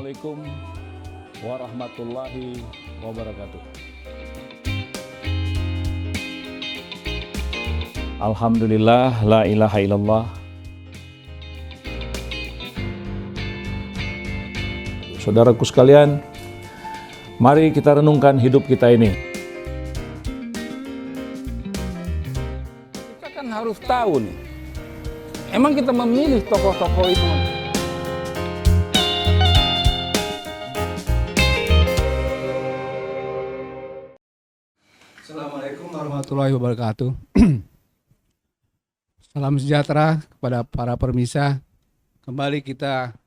Assalamualaikum warahmatullahi wabarakatuh. Alhamdulillah, la ilaha illallah. Saudaraku sekalian, mari kita renungkan hidup kita ini. Kita kan harus tahu nih, emang kita memilih tokoh-tokoh itu. Assalamualaikum warahmatullahi wabarakatuh. Salam sejahtera kepada para pemirsa. Kembali kita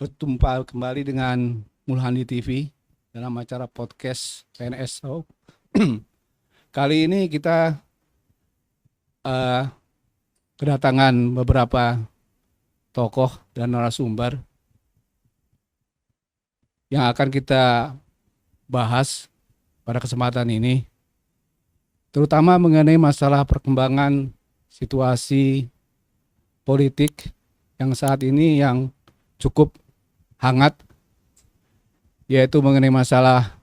berjumpa kembali dengan Mulhani TV dalam acara podcast PNS Show. Kali ini kita kedatangan beberapa tokoh dan narasumber yang akan kita bahas pada kesempatan ini, terutama mengenai masalah perkembangan situasi politik yang saat ini yang cukup hangat, yaitu mengenai masalah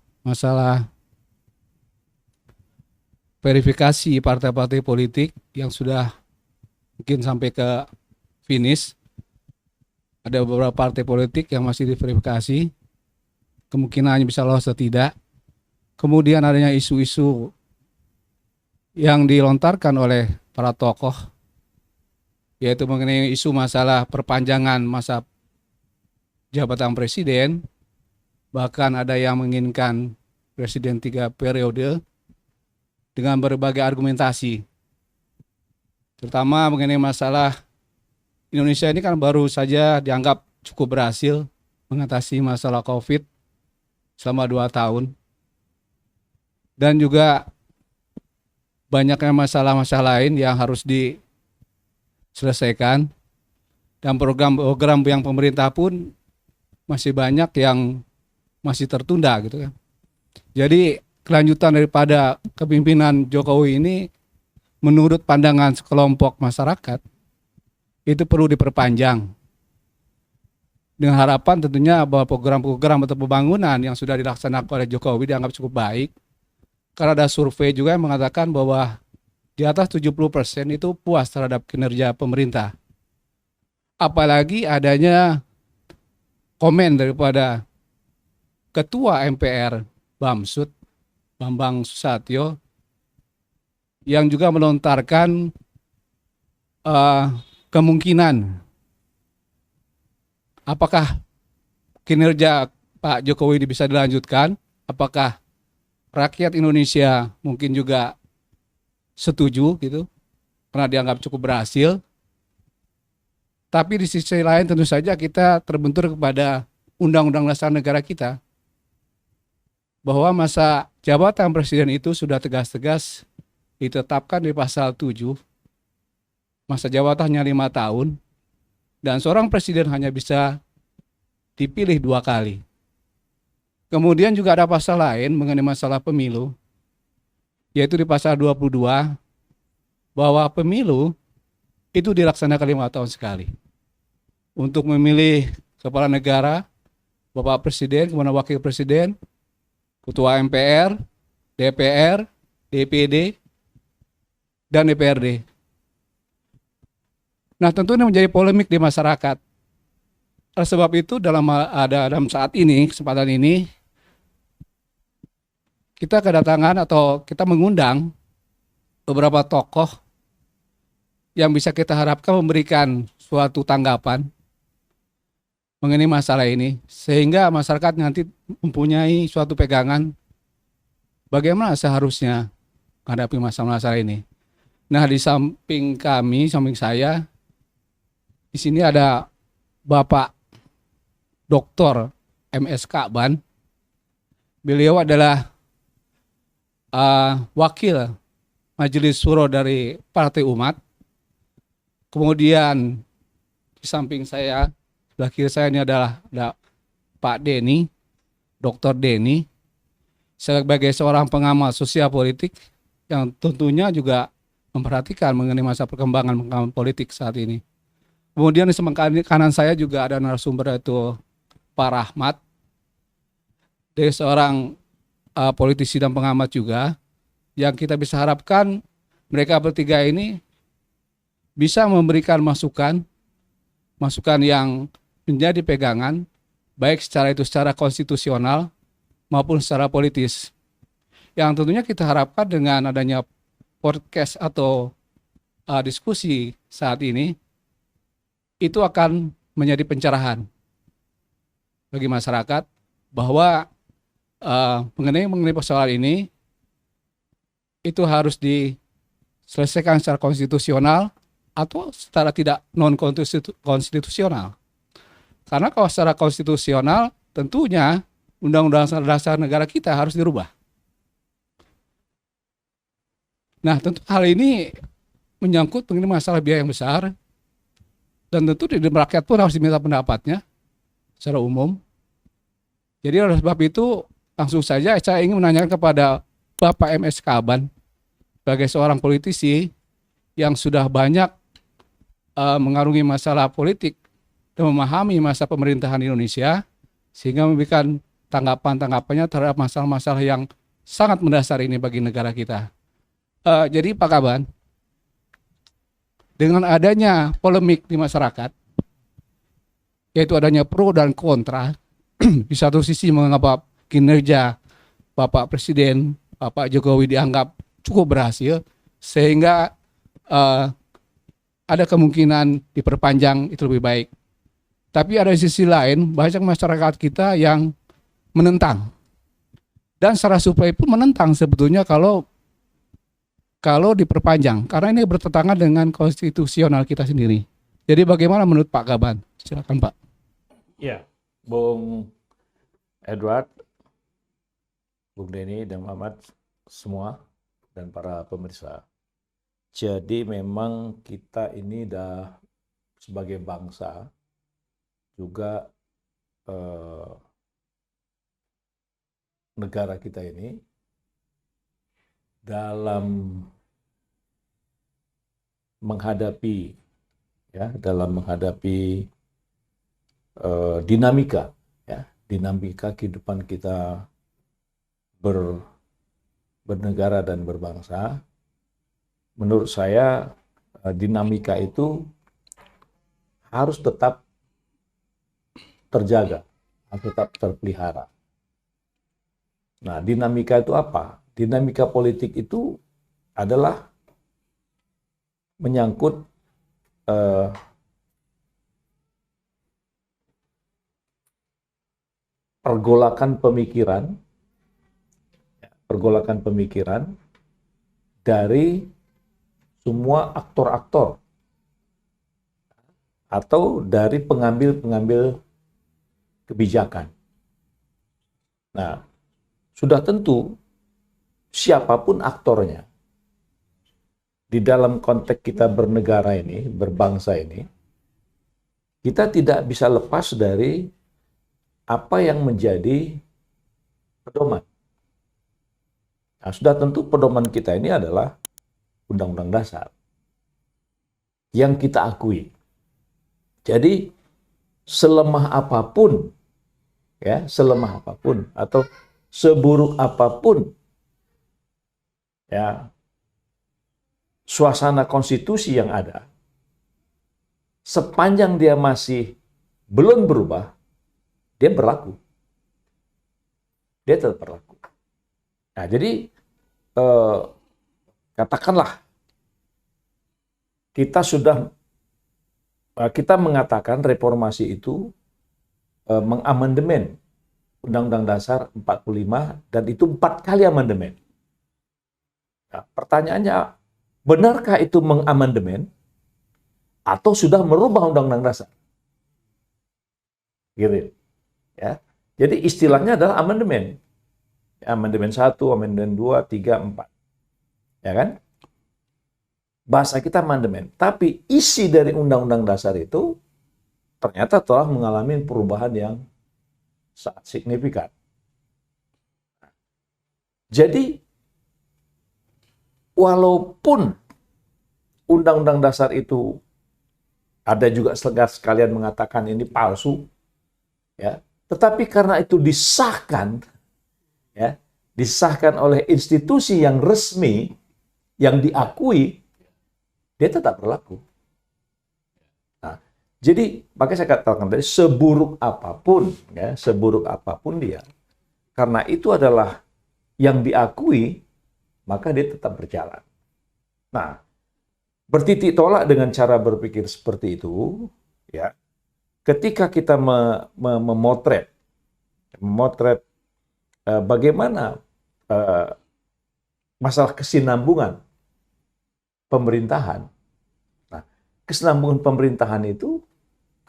verifikasi partai-partai politik yang sudah mungkin sampai ke finish. Ada beberapa partai politik yang masih diverifikasi, kemungkinannya bisa lolos atau tidak. Kemudian adanya isu-isu yang dilontarkan oleh para tokoh, yaitu mengenai isu masalah perpanjangan masa jabatan presiden, bahkan ada yang menginginkan presiden 3 periode dengan berbagai argumentasi, terutama mengenai masalah Indonesia ini kan baru saja dianggap cukup berhasil mengatasi masalah COVID selama 2 tahun, dan juga banyaknya masalah-masalah lain yang harus diselesaikan, dan program-program yang pemerintah pun masih banyak yang masih tertunda gitu kan. Jadi kelanjutan daripada kepemimpinan Jokowi ini menurut pandangan sekelompok masyarakat itu perlu diperpanjang, dengan harapan tentunya bahwa program-program atau pembangunan yang sudah dilaksanakan oleh Jokowi dianggap cukup baik. Karena ada survei juga yang mengatakan bahwa di atas 70% itu puas terhadap kinerja pemerintah. Apalagi adanya komen daripada Ketua MPR Bamsud, Bambang Susatyo, yang juga melontarkan kemungkinan apakah kinerja Pak Jokowi ini bisa dilanjutkan, apakah rakyat Indonesia mungkin juga setuju gitu, karena dianggap cukup berhasil. Tapi di sisi lain tentu saja kita terbentur kepada Undang-Undang Dasar Negara kita, bahwa masa jabatan presiden itu sudah tegas-tegas ditetapkan di pasal 7, masa jabatannya 5 tahun, dan seorang presiden hanya bisa dipilih 2 kali. Kemudian juga ada pasal lain mengenai masalah pemilu, yaitu di pasal 22, bahwa pemilu itu dilaksanakan 5 tahun sekali. Untuk memilih kepala negara, Bapak Presiden, kemudian Wakil Presiden, Ketua MPR, DPR, DPD, dan DPRD. Nah, tentu ini menjadi polemik di masyarakat. Oleh sebab itu dalam saat ini, kesempatan ini, kita kedatangan atau kita mengundang beberapa tokoh yang bisa kita harapkan memberikan suatu tanggapan mengenai masalah ini, sehingga masyarakat nanti mempunyai suatu pegangan bagaimana seharusnya menghadapi masalah-masalah ini. Nah, di samping kami, samping saya, di sini ada Bapak Dr. MS Ka'ban. Beliau adalah wakil Majelis Syuro dari Partai Umat. Kemudian di samping saya, sebelah kiri saya ini ada Pak Denny, Dr. Denny, sebagai seorang pengamat sosial politik yang tentunya juga memperhatikan mengenai masa perkembangan politik saat ini. Kemudian di sebelah kanan saya juga ada narasumber, yaitu Pak Rahmat, dari seorang politisi dan pengamat juga, yang kita bisa harapkan mereka bertiga ini bisa memberikan masukan yang menjadi pegangan, baik secara konstitusional maupun secara politis. Yang tentunya kita harapkan dengan adanya podcast atau diskusi saat ini, itu akan menjadi pencerahan bagi masyarakat bahwa mengenai persoalan ini itu harus diselesaikan secara konstitusional atau secara tidak non konstitusional. Karena kalau secara konstitusional tentunya Undang-Undang Dasar Negara kita harus dirubah. Nah, tentu hal ini menyangkut mengenai masalah biaya yang besar, dan tentu di rakyat pun harus diminta pendapatnya secara umum. Jadi oleh sebab itu langsung saja saya ingin menanyakan kepada Bapak MS Kaban sebagai seorang politisi yang sudah banyak mengarungi masalah politik dan memahami masa pemerintahan Indonesia, sehingga memberikan tanggapannya terhadap masalah-masalah yang sangat mendasar ini bagi negara kita. Jadi Pak Kaban, dengan adanya polemik di masyarakat, yaitu adanya pro dan kontra, di satu sisi menganggap kinerja Bapak Presiden, Bapak Jokowi dianggap cukup berhasil, sehingga ada kemungkinan diperpanjang itu lebih baik. Tapi ada sisi lain, banyak masyarakat kita yang menentang. Dan secara survei pun menentang sebetulnya kalau diperpanjang, karena ini bertentangan dengan konstitusional kita sendiri. Jadi bagaimana menurut Pak Kaban? Silakan Pak. Ya, Bung Edward, Bung Denny dan Muhammad semua dan para pemirsa. Jadi memang kita ini dah sebagai bangsa juga negara kita ini dalam menghadapi dinamika kehidupan kita bernegara dan berbangsa. Menurut saya dinamika itu harus tetap terjaga, harus tetap terpelihara. Nah, dinamika itu apa? Dinamika politik itu adalah menyangkut pergolakan pemikiran dari semua aktor-aktor atau dari pengambil kebijakan. Nah, sudah tentu siapapun aktornya di dalam konteks kita bernegara ini, berbangsa ini, kita tidak bisa lepas dari apa yang menjadi pedoman. Nah, sudah tentu pedoman kita ini adalah Undang-Undang Dasar yang kita akui. Jadi selemah apapun atau seburuk apapun suasana konstitusi yang ada, sepanjang dia masih belum berubah, dia berlaku. Dia tetap berlaku. Nah, jadi katakanlah kita mengatakan reformasi itu mengamandemen Undang-Undang Dasar 45 dan itu 4 kali amandemen. Nah, pertanyaannya, benarkah itu mengamandemen atau sudah merubah Undang-Undang Dasar? Gitu. Ya. Jadi istilahnya adalah amandemen. Amandemen 1, amandemen 2, 3, 4. Ya kan? Bahasa kita amandemen. Tapi isi dari Undang-Undang Dasar itu ternyata telah mengalami perubahan yang sangat signifikan. Jadi, walaupun Undang-Undang Dasar itu ada juga sekalian mengatakan ini palsu, ya, Tetapi karena itu disahkan, ya, disahkan oleh institusi yang resmi, yang diakui, dia tetap berlaku. Nah, jadi makanya saya katakan tadi, seburuk apapun, ya, seburuk apapun dia, karena itu adalah yang diakui, maka dia tetap berjalan. Nah, bertitik tolak dengan cara berpikir seperti itu, ya. Ketika kita memotret bagaimana masalah kesinambungan pemerintahan. Nah, kesinambungan pemerintahan itu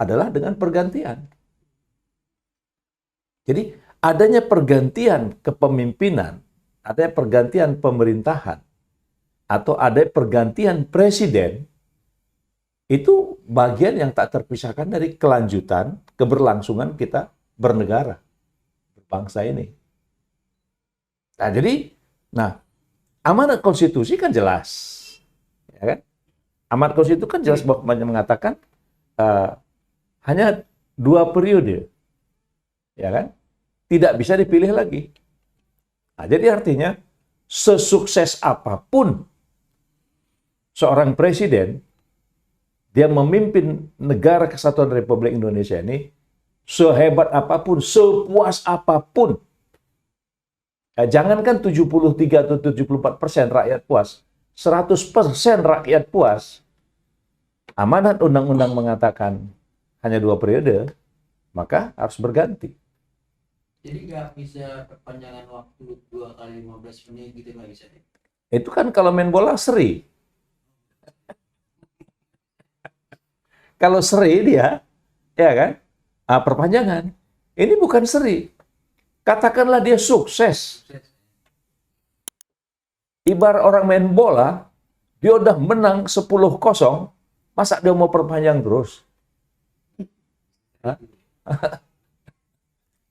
adalah dengan pergantian. Jadi, adanya pergantian kepemimpinan, adanya pergantian pemerintahan, atau ada pergantian presiden, itu bagian yang tak terpisahkan dari kelanjutan, keberlangsungan kita bernegara, berbangsa ini. Nah, jadi, amanat konstitusi kan jelas, ya kan? Amanat konstitusi kan jelas bahwa mengatakan hanya 2 periode, ya kan? Tidak bisa dipilih lagi. Nah, jadi artinya sesukses apapun seorang presiden, dia memimpin negara kesatuan Republik Indonesia ini, sehebat apapun, sepuas apapun, ya, jangankan 73 atau 74% rakyat puas, 100% rakyat puas, amanat undang-undang mengatakan hanya 2 periode, maka harus berganti. Jadi nggak bisa perpanjangan waktu 2 kali 15 menit gitu, nggak bisa. Itu kan kalau main bola seri. Kalau seri dia, ya kan, perpanjangan. Ini bukan seri. Katakanlah dia sukses. Ibarat orang main bola, dia udah menang 10-0, masa dia mau perpanjang terus?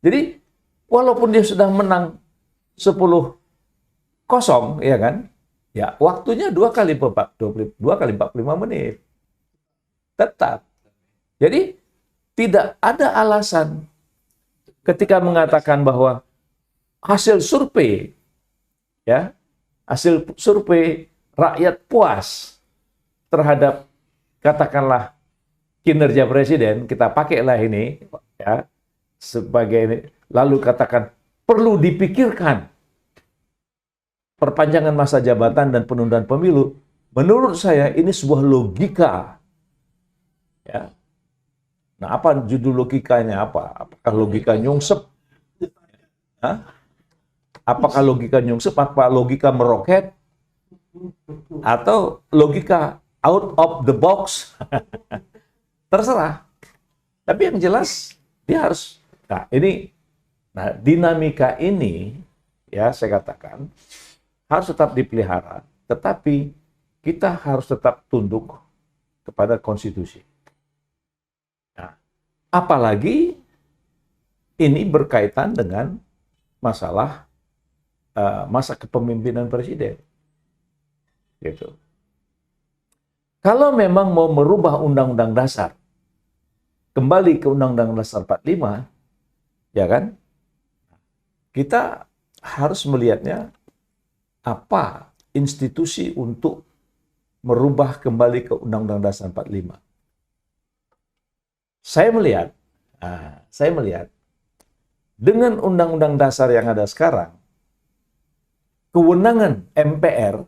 Jadi, walaupun dia sudah menang 10-0, ya kan, ya waktunya 2 kali 45 menit. Tetap. Jadi, tidak ada alasan ketika mengatakan bahwa hasil survei, ya, hasil survei rakyat puas terhadap, katakanlah, kinerja presiden, kita pakailah ini, ya, sebagai ini, lalu katakan perlu dipikirkan perpanjangan masa jabatan dan penundaan pemilu. Menurut saya ini sebuah logika. Ya. Nah, apa judul logikanya apa? Apakah logika nyungsep? Hah? Apakah logika nyungsep? Apa logika meroket? Atau logika out of the box? Terserah. Tapi yang jelas dia harus. Nah, dinamika ini, ya saya katakan harus tetap dipelihara. Tetapi kita harus tetap tunduk kepada konstitusi. Apalagi ini berkaitan dengan masalah masa kepemimpinan presiden. Gitu. Kalau memang mau merubah Undang-Undang Dasar, kembali ke Undang-Undang Dasar 45, ya kan? Kita harus melihatnya apa institusi untuk merubah kembali ke Undang-Undang Dasar 45. Saya melihat dengan Undang-Undang Dasar yang ada sekarang, kewenangan MPR,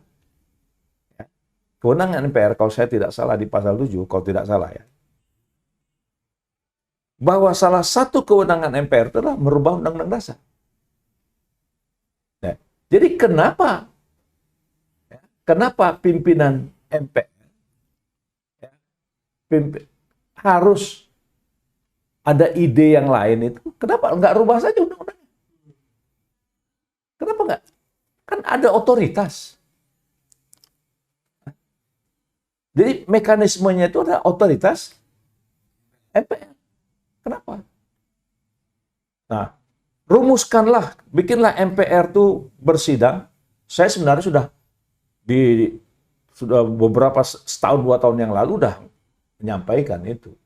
ya, kewenangan MPR kalau saya tidak salah di pasal 7, kalau tidak salah ya, bahwa salah satu kewenangan MPR itu adalah merubah Undang-Undang Dasar. Nah, jadi kenapa pimpinan MPR harus ada ide yang lain itu? Kenapa nggak rubah saja undang-undangnya? Kenapa nggak? Kan ada otoritas. Jadi mekanismenya itu ada otoritas MPR. Kenapa? Nah, rumuskanlah, bikinlah MPR itu bersidang. Saya sebenarnya sudah beberapa setahun 2 tahun yang lalu udah menyampaikan itu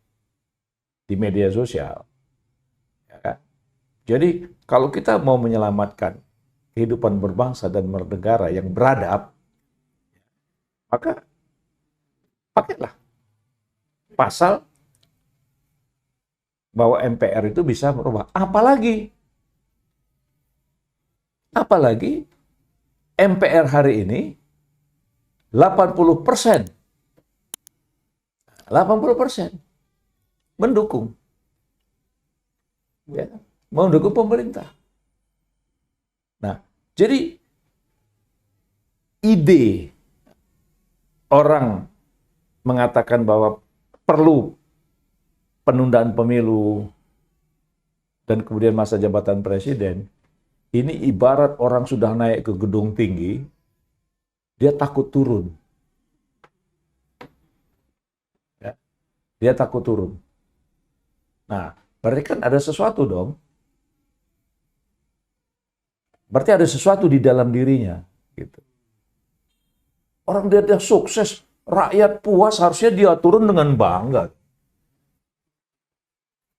di media sosial, ya kan? Jadi kalau kita mau menyelamatkan kehidupan berbangsa dan bernegara yang beradab, maka pakailah pasal bahwa MPR itu bisa merubah. Apalagi MPR hari ini 80% mendukung, ya, mendukung pemerintah. Nah, jadi ide orang mengatakan bahwa perlu penundaan pemilu dan kemudian masa jabatan presiden, ini ibarat orang sudah naik ke gedung tinggi, dia takut turun. Ya, dia takut turun. Nah, berarti kan ada sesuatu dong. Berarti ada sesuatu di dalam dirinya. Gitu. Orang dia sukses, rakyat puas, harusnya dia turun dengan bangga.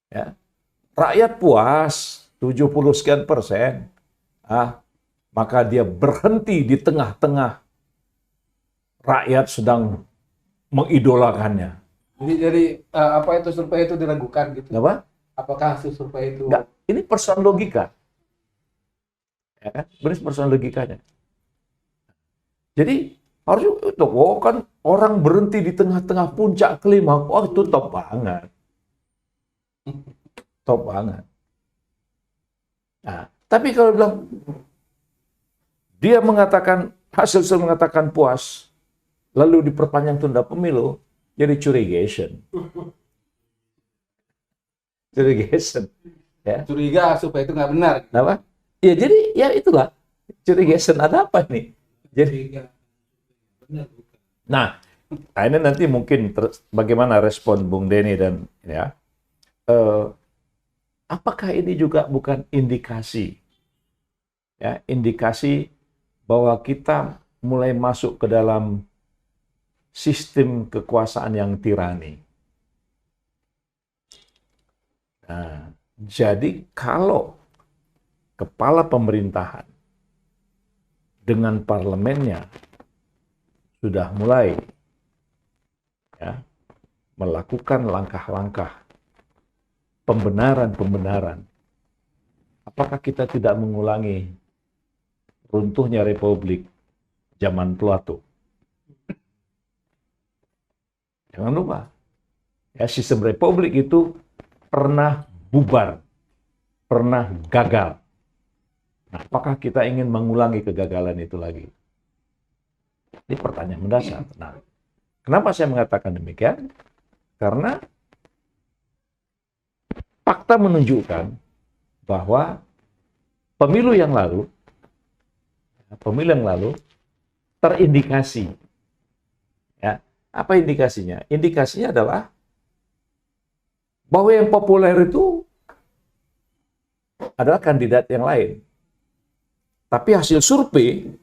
Ya. Rakyat puas, 70 sekian persen. Maka dia berhenti di tengah-tengah rakyat sedang mengidolakannya. Jadi apa itu survei itu diragukan gitu? Apa? Apakah hasil survei itu? Enggak, ini persoalan logika. Ya kan? Benar persoalan logikanya. Jadi harusnya itu, kan orang berhenti di tengah-tengah puncak klimaks, itu top banget. Top banget. Nah, tapi kalau bilang dia mengatakan hasil mengatakan puas, lalu diperpanjang tunda pemilu, jadi curigation. Curigation. Ya. Curiga survei itu nggak benar. Apa? Ya jadi ya itulah curigation, ada apa nih? Jadi, nah ini nanti mungkin bagaimana respon Bung Denny dan ya. Apakah ini juga bukan indikasi, ya, indikasi bahwa kita mulai masuk ke dalam sistem kekuasaan yang tirani? Nah, jadi kalau kepala pemerintahan dengan parlemennya sudah mulai, ya, melakukan langkah-langkah pembenaran, apakah kita tidak mengulangi runtuhnya Republik zaman Plato? Jangan lupa, ya, sistem Republik itu pernah bubar, pernah gagal. Nah, apakah kita ingin mengulangi kegagalan itu lagi? Ini pertanyaan mendasar. Nah, kenapa saya mengatakan demikian? Karena fakta menunjukkan bahwa pemilu yang lalu terindikasi. Ya, apa indikasinya? Indikasinya adalah bahwa yang populer itu adalah kandidat yang lain. Tapi hasil survei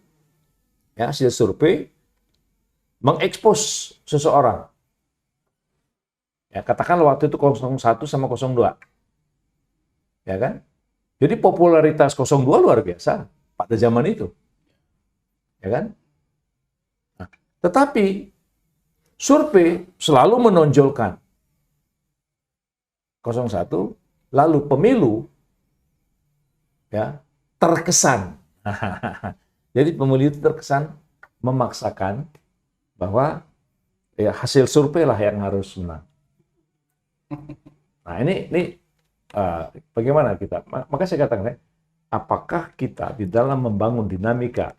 mengekspos seseorang. Ya, katakanlah waktu itu 01 sama 02. Ya kan? Jadi popularitas 02 luar biasa pada zaman itu. Ya kan? Nah, tetapi survei selalu menonjolkan 01, lalu pemilu ya terkesan. Jadi pemilu itu terkesan memaksakan bahwa ya hasil survei lah yang harus menang. Nah ini bagaimana kita? Maka saya katakan, apakah kita di dalam membangun dinamika,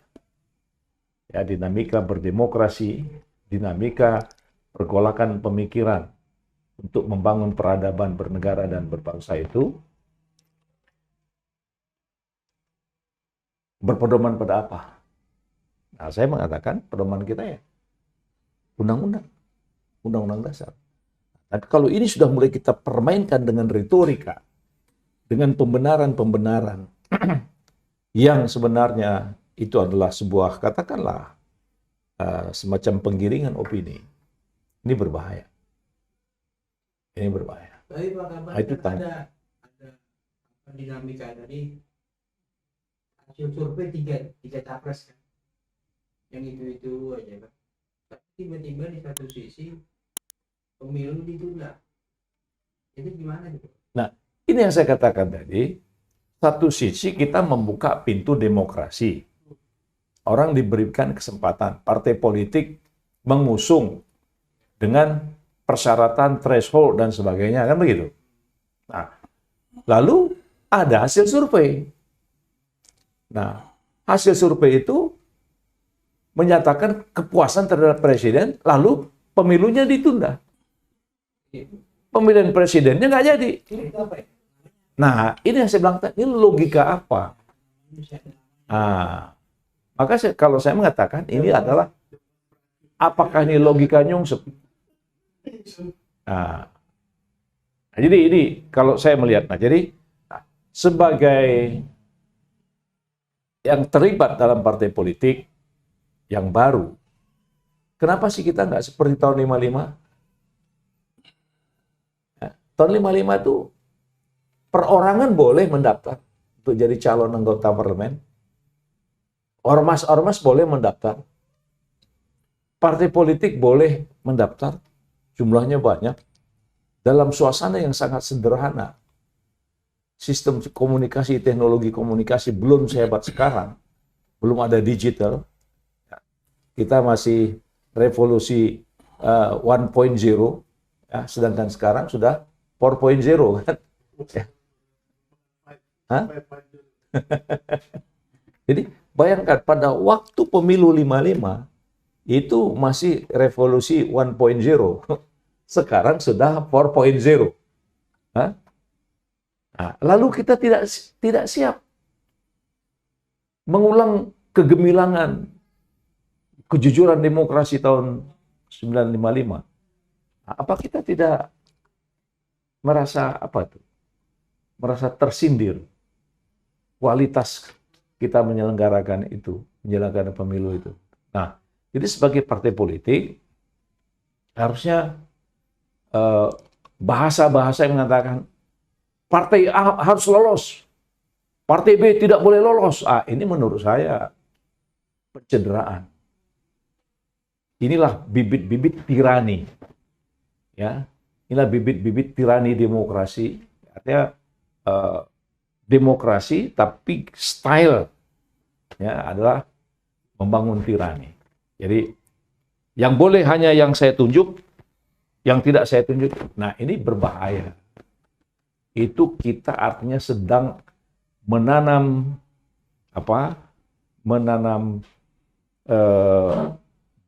ya, dinamika berdemokrasi, dinamika pergolakan pemikiran untuk membangun peradaban bernegara dan berbangsa itu berpedoman pada apa? Nah, saya mengatakan pedoman kita ya undang-undang dasar. Tapi kalau ini sudah mulai kita permainkan dengan retorika, dengan pembenaran-pembenaran yang sebenarnya itu adalah sebuah, katakanlah, semacam penggiringan opini, ini berbahaya. Ini berbahaya. Tapi Pak Kabar, Nah, itu kan ada dinamika tadi, hasil survei tiga capres kan, yang itu aja kan. Tapi tiba-tiba di satu sisi pemilu ditunda, itu gimana gitu? Nah, ini yang saya katakan tadi. Satu sisi kita membuka pintu demokrasi. Orang diberikan kesempatan, partai politik mengusung dengan persyaratan threshold dan sebagainya, kan begitu. Nah, lalu ada hasil survei. Nah, hasil survei itu menyatakan kepuasan terhadap presiden, lalu pemilunya ditunda. Pemilihan presidennya nggak jadi. Itu apa ya? Nah, ini yang saya bilang tadi, ini logika apa? Nah, maka kalau saya mengatakan ini adalah, apakah ini logika nyungsep? Nah, jadi ini kalau saya melihat, jadi sebagai yang terlibat dalam partai politik yang baru, kenapa sih kita nggak seperti tahun 55? Tahun 55 itu perorangan boleh mendaftar untuk jadi calon anggota parlemen. Ormas-ormas boleh mendaftar. Partai politik boleh mendaftar. Jumlahnya banyak. Dalam suasana yang sangat sederhana. Sistem komunikasi, teknologi komunikasi belum sehebat sekarang. Belum ada digital. Kita masih revolusi 1.0. Ya, sedangkan sekarang sudah 4.0 kan. Ya. Hah? Jadi bayangkan pada waktu pemilu 55 itu masih revolusi 1.0. Sekarang sudah 4.0. Hah? Nah, lalu kita tidak siap mengulang kegemilangan kejujuran demokrasi tahun 1955. Nah, apa kita tidak merasa merasa tersindir kualitas kita menyelenggarakan pemilu itu. Nah, jadi sebagai partai politik harusnya bahasa-bahasa yang mengatakan partai A harus lolos, partai B tidak boleh lolos. Ini menurut saya pencederaan. Inilah bibit-bibit tirani, ya. Inilah bibit-bibit tirani demokrasi. Artinya demokrasi, tapi style ya adalah membangun tirani. Jadi yang boleh hanya yang saya tunjuk, yang tidak saya tunjuk. Nah, ini berbahaya. Itu kita artinya sedang menanam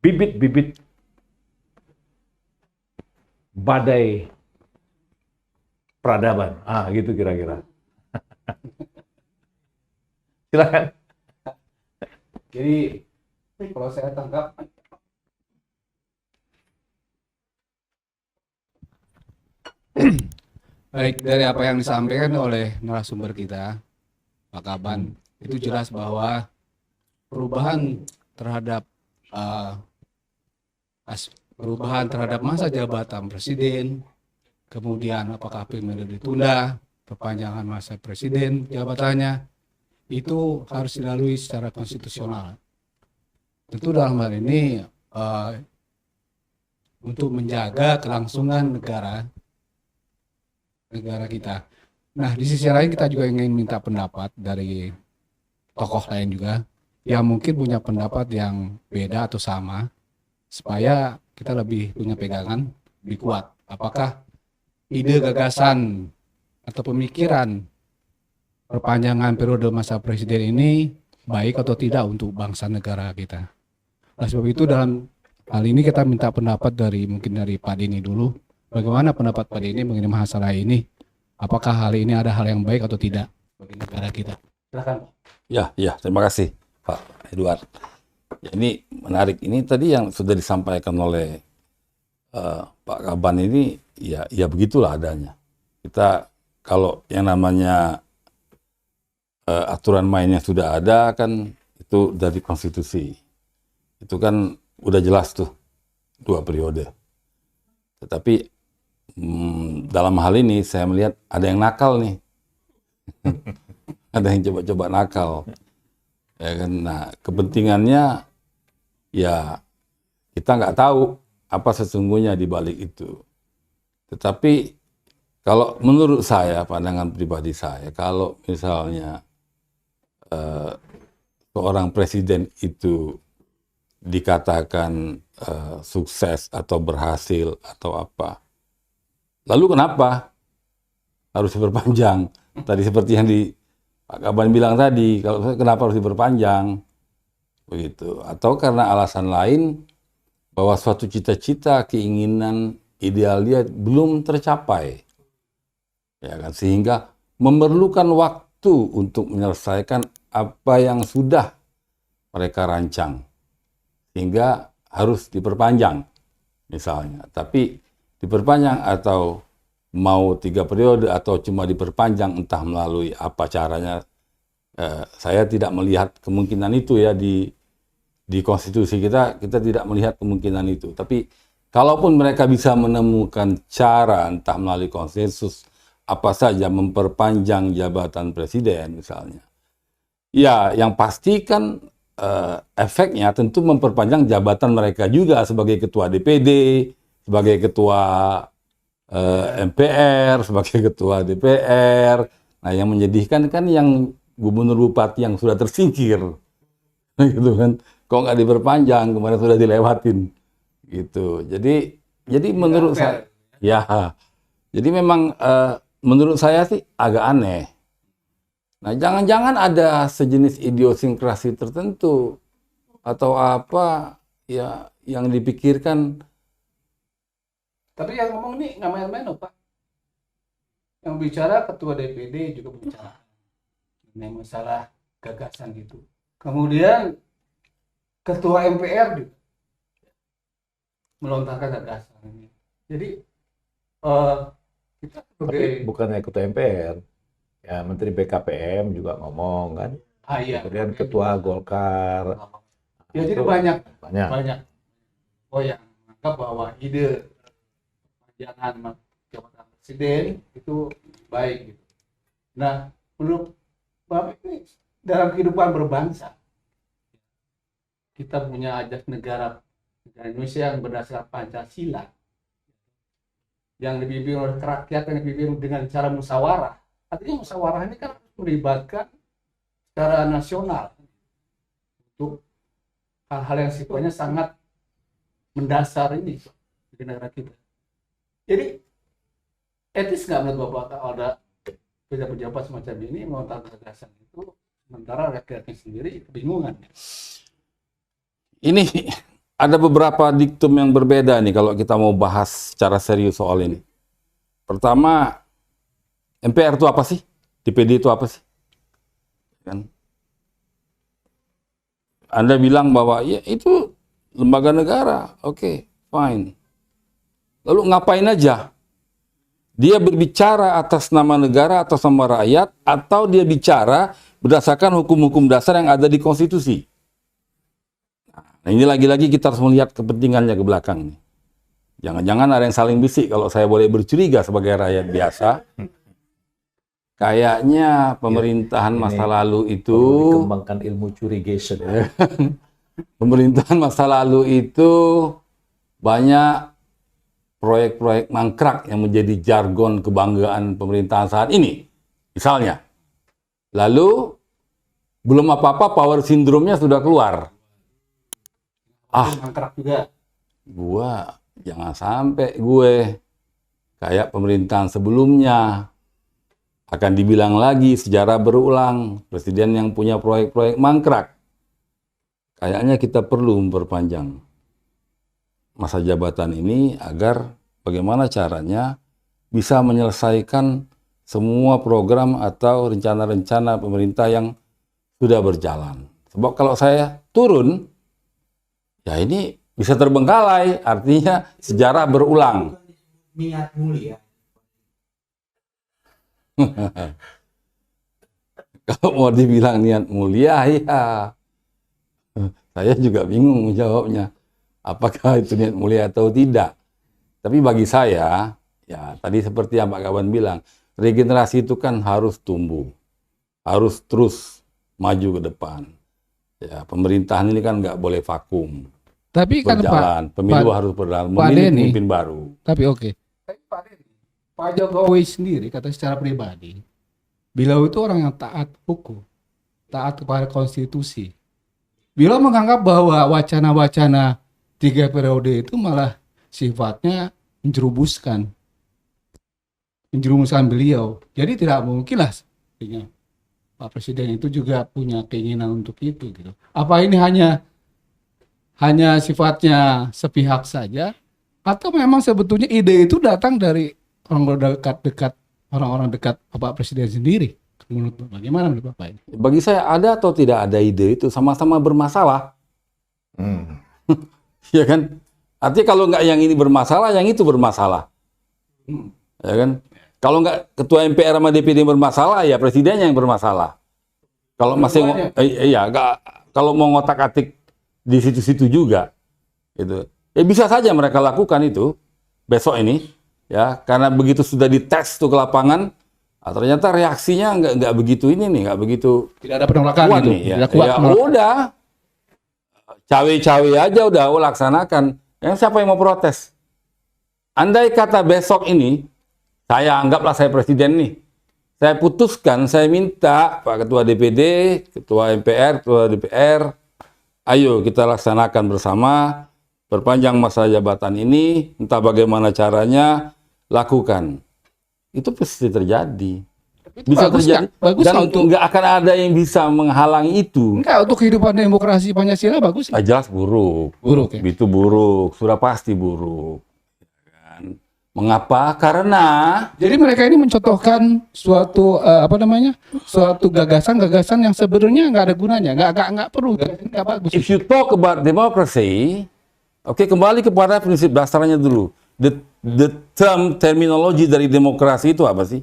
bibit-bibit badai peradaban. Gitu kira-kira. Silakan. Jadi kalau saya tangkap, baik dari apa yang disampaikan oleh narasumber kita, Pak Kaban, itu jelas bahwa perubahan terhadap masa jabatan presiden, kemudian apakah pemilu ditunda, perpanjangan masa presiden jabatannya, itu harus dilalui secara konstitusional. Tentu dalam hal ini untuk menjaga kelangsungan negara kita. Nah, di sisi lain kita juga ingin minta pendapat dari tokoh lain juga yang mungkin punya pendapat yang beda atau sama, supaya kita lebih punya pegangan, lebih kuat. Apakah ide, gagasan, atau pemikiran perpanjangan periode masa presiden ini baik atau tidak untuk bangsa negara kita. Nah, sebab itu dalam hal ini kita minta pendapat dari Pak Denny dulu. Bagaimana pendapat Pak Denny mengenai masalah ini? Apakah hal ini ada hal yang baik atau tidak bagi negara kita? Silakan. Ya, terima kasih Pak Edward. Ya, ini menarik. Ini tadi yang sudah disampaikan oleh Pak Kaban ini, ya begitulah adanya. Kita kalau yang namanya aturan mainnya sudah ada kan, itu dari konstitusi. Itu kan udah jelas tuh 2 periode. Tetapi dalam hal ini saya melihat ada yang nakal nih. Ada yang coba-coba nakal. Ya kan? Nah, kepentingannya ya kita nggak tahu apa sesungguhnya di balik itu. Tetapi kalau menurut saya, pandangan pribadi saya, kalau misalnya seorang presiden itu dikatakan sukses atau berhasil atau apa, lalu kenapa harus diperpanjang? Tadi seperti yang Pak Kaban bilang tadi, kalau kenapa harus diperpanjang? Begitu. Atau karena alasan lain bahwa suatu cita-cita, keinginan, ideal dia belum tercapai. Ya kan? Sehingga memerlukan waktu untuk menyelesaikan apa yang sudah mereka rancang. Sehingga harus diperpanjang misalnya. Tapi diperpanjang atau mau 3 periode atau cuma diperpanjang entah melalui apa caranya, saya tidak melihat kemungkinan itu ya di konstitusi kita tidak melihat kemungkinan itu. Tapi kalaupun mereka bisa menemukan cara entah melalui konsensus apa saja memperpanjang jabatan presiden misalnya, ya yang pasti kan efeknya tentu memperpanjang jabatan mereka juga sebagai ketua DPD, sebagai ketua MPR, sebagai ketua DPR. Nah, yang menyedihkan kan yang gubernur bupati yang sudah tersingkir, gitu kan. Kok nggak diperpanjang, kemarin sudah dilewatin, gitu. Jadi menurut saya, ya, jadi memang menurut saya sih agak aneh. Nah, jangan-jangan ada sejenis idiosinkrasi tertentu atau apa ya yang dipikirkan. Tapi yang ngomong ini nggak main-main loh Pak. Yang bicara ketua DPD juga bicara mengenai masalah gagasan gitu. Kemudian ketua MPR juga melontarkan gagasan ini. Jadi kita Tapi sebagai bukannya ketua MPR, ya Menteri BKPM juga ngomong kan. iya. Kemudian ketua Golkar. Ya jadi Itu banyak banyak. oh yang menganggap bahwa ide perpanjangan jabatan presiden itu baik gitu. Nah, menurut Bapak ini dalam kehidupan berbangsa kita punya ajas negara Indonesia yang berdasarkan Pancasila yang dipimpin oleh rakyat, yang dipimpin dengan cara musyawarah. Artinya musyawarah ini kan melibatkan secara nasional untuk hal-hal yang sifatnya sangat mendasar ini di negara kita. Jadi etis nggak menurut Bapak kalau ada pejabat-pejabat semacam ini melontarkan gagasan itu, sementara rakyatnya sendiri kebingungan. Ini ada beberapa diktum yang berbeda nih kalau kita mau bahas secara serius soal ini. Pertama, MPR itu apa sih? DPD itu apa sih? Kan? Anda bilang bahwa ya itu lembaga negara, oke, fine. Lalu ngapain aja? Dia berbicara atas nama negara, atas nama rakyat, atau dia bicara berdasarkan hukum-hukum dasar yang ada di konstitusi? Nah, ini lagi-lagi kita harus melihat kepentingannya ke belakang nih. Jangan-jangan ada yang saling bisik kalau saya boleh bercuriga sebagai rakyat biasa. Kayaknya pemerintahan masa lalu itu Perlu dikembangkan ilmu curigation. pemerintahan masa lalu itu banyak proyek-proyek mangkrak yang menjadi jargon kebanggaan pemerintahan saat ini. Misalnya, lalu belum apa-apa power syndrome-nya sudah keluar. Mangkrak juga. Jangan sampai gue kayak pemerintahan sebelumnya. Akan dibilang lagi sejarah berulang, presiden yang punya proyek-proyek mangkrak. Kayaknya kita perlu memperpanjang masa jabatan ini agar bagaimana caranya bisa menyelesaikan semua program atau rencana-rencana pemerintah yang sudah berjalan. Sebab kalau saya turun, ya ini bisa terbengkalai, artinya sejarah berulang. Niat mulia. Kalau mau dibilang niat mulia, ya saya juga bingung menjawabnya. Apakah itu niat mulia atau tidak? Tapi bagi saya, ya tadi seperti yang Pak Kaban bilang, regenerasi itu kan harus tumbuh. harus terus maju ke depan. Ya, pemerintahan ini kan nggak boleh vakum, Tapi kan berjalan. Pemilu harus berjalan, memilih Denny, pemimpin baru. Tapi oke. Tapi Pak Denny, Pak Jokowi sendiri kata secara pribadi, beliau itu orang yang taat hukum, taat kepada konstitusi. Beliau menganggap bahwa wacana-wacana 3 periode itu malah sifatnya menjerumuskan beliau. Jadi tidak mungkin lah sepertinya Pak Presiden itu juga punya keinginan untuk itu gitu. Apa ini hanya sifatnya sepihak saja, atau memang sebetulnya ide itu datang dari orang-orang dekat Bapak Presiden sendiri? Menurut Bapak, bagaimana menurut Bapak ini? Bagi saya ada atau tidak ada ide itu sama-sama bermasalah. Ya kan? Artinya kalau nggak yang ini bermasalah, yang itu bermasalah. Ya kan? Kalau nggak ketua MPR sama DPD bermasalah, ya presidennya yang bermasalah. Kalau masih kalau mau ngotak-atik di situ-situ juga, gitu. Ya bisa saja mereka lakukan itu besok ini, ya karena begitu sudah dites tuh ke lapangan, ternyata reaksinya nggak begitu ini nih, nggak begitu Tidak ada penolakan kuat gitu. nih. Ya, Tidak kuat ya penolakan. udah, cawe-cawe aja udah laksanakan. Yang siapa yang mau protes? Andai kata besok ini, saya anggaplah saya presiden nih. Saya putuskan, saya minta Pak Ketua DPD, Ketua MPR, Ketua DPR, ayo kita laksanakan bersama, perpanjang masa jabatan ini, entah bagaimana caranya, lakukan. Itu pasti terjadi. Itu Bisa bagus terjadi. nggak? Bagus Dan nggak untuk nggak akan ada yang bisa menghalangi itu. enggak untuk kehidupan demokrasi Pancasila bagus nggak? Jelas buruk. Buruk ya. Itu buruk, sudah pasti buruk. Kan? Mengapa? Karena Jadi mereka ini mencontohkan suatu suatu gagasan yang sebenarnya nggak ada gunanya, nggak perlu, nggak bagus. if you talk about democracy, oke, kembali kepada prinsip dasarnya dulu. The terminologi dari demokrasi itu apa sih?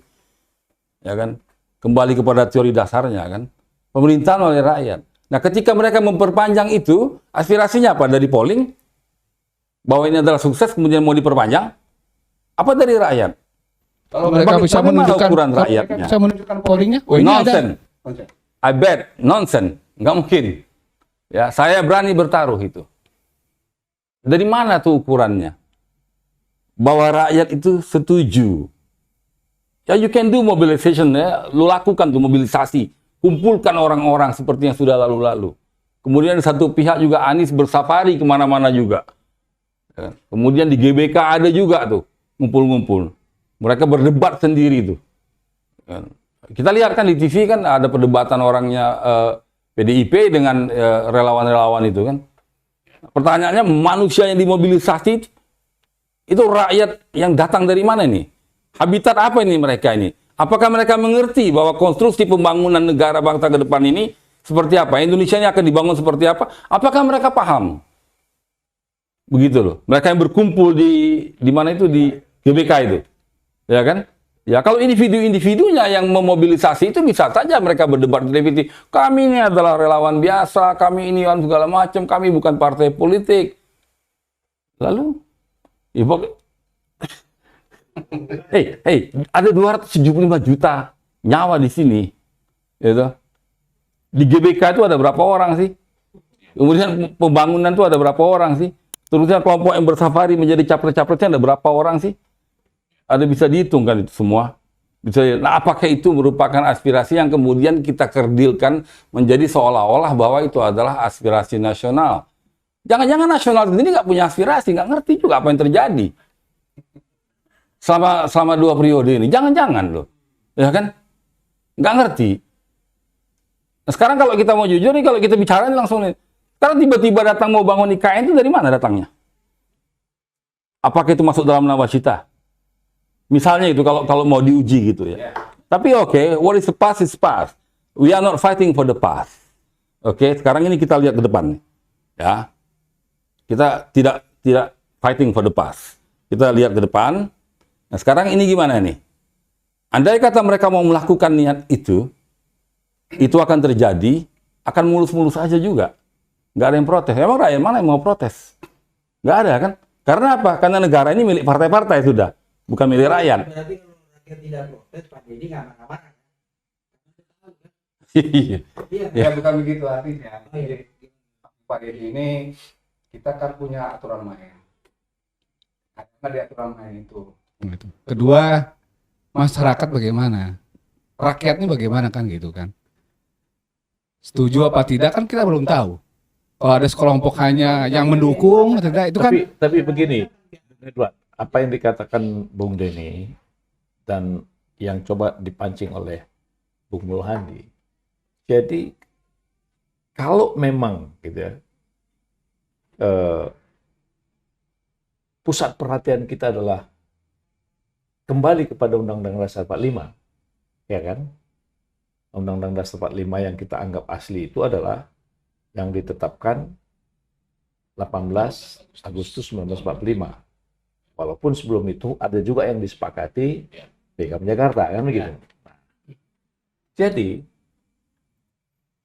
Ya kan? Kembali kepada teori dasarnya kan. Pemerintahan oleh rakyat. Nah, ketika mereka memperpanjang itu, aspirasinya apa? Dari polling bahwa ini adalah sukses kemudian mau diperpanjang? Apa dari rakyat? Kalau mereka bisa bagaimana menunjukkan ukuran kalau mereka rakyatnya? bisa menunjukkan pollingnya, oh ini ada. Nonsense. I bet, nonsense. Nggak mungkin. Ya, saya berani bertaruh itu. Dari mana tuh ukurannya? Bahwa rakyat itu setuju. Ya, you can do mobilization ya. Lu lakukan tuh mobilisasi. Kumpulkan orang-orang seperti yang sudah lalu-lalu. Kemudian satu pihak juga Anies bersafari kemana-mana juga. Ya, kemudian di GBK ada juga tuh. Ngumpul-ngumpul. Mereka berdebat sendiri tuh. Ya. Kita lihat kan di TV kan ada perdebatan orangnya PDIP dengan relawan-relawan itu kan. Pertanyaannya manusia yang dimobilisasi itu rakyat yang datang dari mana nih? Habitat apa ini mereka ini? Apakah mereka mengerti bahwa konstruksi pembangunan negara bangsa ke depan ini seperti apa? Indonesia ini akan dibangun seperti apa? Apakah mereka paham? Begitu loh. Mereka yang berkumpul di mana itu di GBK itu. Ya kan? Ya kalau individu-individunya yang memobilisasi itu bisa saja mereka berdebat di TV. Kami ini adalah relawan biasa, kami ini segala macam, kami bukan partai politik. Lalu ada 275 juta nyawa di sini. Gitu. Di GBK itu ada berapa orang sih? Kemudian pembangunan itu ada berapa orang sih? Terusnya kelompok yang bersafari menjadi capres-capresnya ada berapa orang sih? Ada bisa dihitung kan itu semua. Nah, apakah itu merupakan aspirasi yang kemudian kita kerdilkan menjadi seolah-olah bahwa itu adalah aspirasi nasional? Jangan-jangan nasional sendiri nggak punya aspirasi, nggak ngerti juga apa yang terjadi selama 2 periode ini. Jangan-jangan loh, ya kan? Nggak ngerti. Nah, sekarang kalau kita mau jujur nih, kalau kita bicara langsung nih, sekarang tiba-tiba datang mau bangun IKN itu dari mana datangnya? Apakah itu masuk dalam nawacita? Misalnya itu kalau mau diuji gitu ya. Tapi oke, what is the past is past. We are not fighting for the past. Oke, sekarang ini kita lihat ke depan nih. Ya. Kita tidak fighting for the past. Kita lihat ke depan. Nah, sekarang ini gimana nih? Andai kata mereka mau melakukan niat itu akan terjadi, akan mulus-mulus aja juga. Nggak ada yang protes. Emang rakyat mana yang mau protes? Nggak ada kan? Karena apa? Karena negara ini milik partai-partai sudah, bukan milik rakyat. Berarti kalau rakyat tidak protes, Pak Deddy nggak marah-marah. Iya. Iya. Ya bukan begitu artinya. Oh, iya. Jadi Pak Deddy ini kita kan punya aturan main. Ada di aturan main itu. Kedua, masyarakat bagaimana? Rakyatnya bagaimana kan gitu kan? Setuju apa tidak kan kita belum tahu. Kalau ada sekelompok hanya yang mendukung atau tidak itu kan Tapi begini, Edward, apa yang dikatakan Bung Denny dan yang coba dipancing oleh Bung Mulhadi. Jadi kalau memang gitu ya, pusat perhatian kita adalah kembali kepada Undang-Undang Dasar 45, ya kan? Undang-Undang Dasar 45 yang kita anggap asli itu adalah yang ditetapkan 18 Agustus 1945. Walaupun sebelum itu ada juga yang disepakati Piagam Jakarta, kan begitu. Jadi,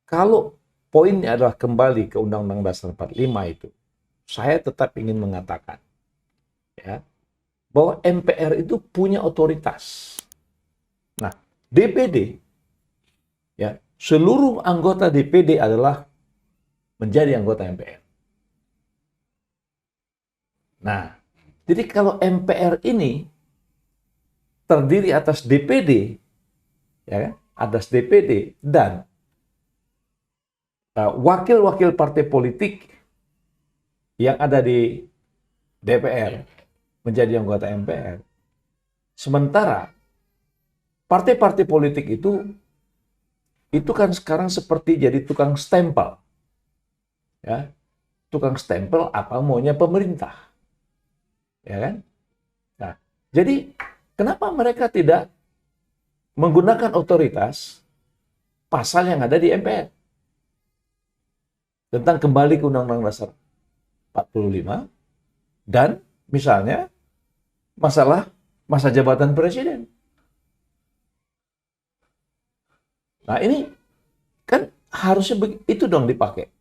kalau poinnya adalah kembali ke Undang-Undang Dasar 45 itu, saya tetap ingin mengatakan ya, bahwa MPR itu punya otoritas. Nah, DPD, ya, seluruh anggota DPD adalah menjadi anggota MPR. Nah, jadi kalau MPR ini terdiri atas DPD, ya kan, atas DPD dan wakil-wakil partai politik yang ada di DPR menjadi anggota MPR. Sementara partai-partai politik itu kan sekarang seperti jadi tukang stempel. Ya, tukang stempel apa maunya pemerintah. Ya kan? Nah, jadi kenapa mereka tidak menggunakan otoritas pasal yang ada di MPR? Tentang kembali ke Undang-Undang Dasar 45 dan misalnya masalah masa jabatan presiden. Nah, ini kan harusnya itu dong dipakai.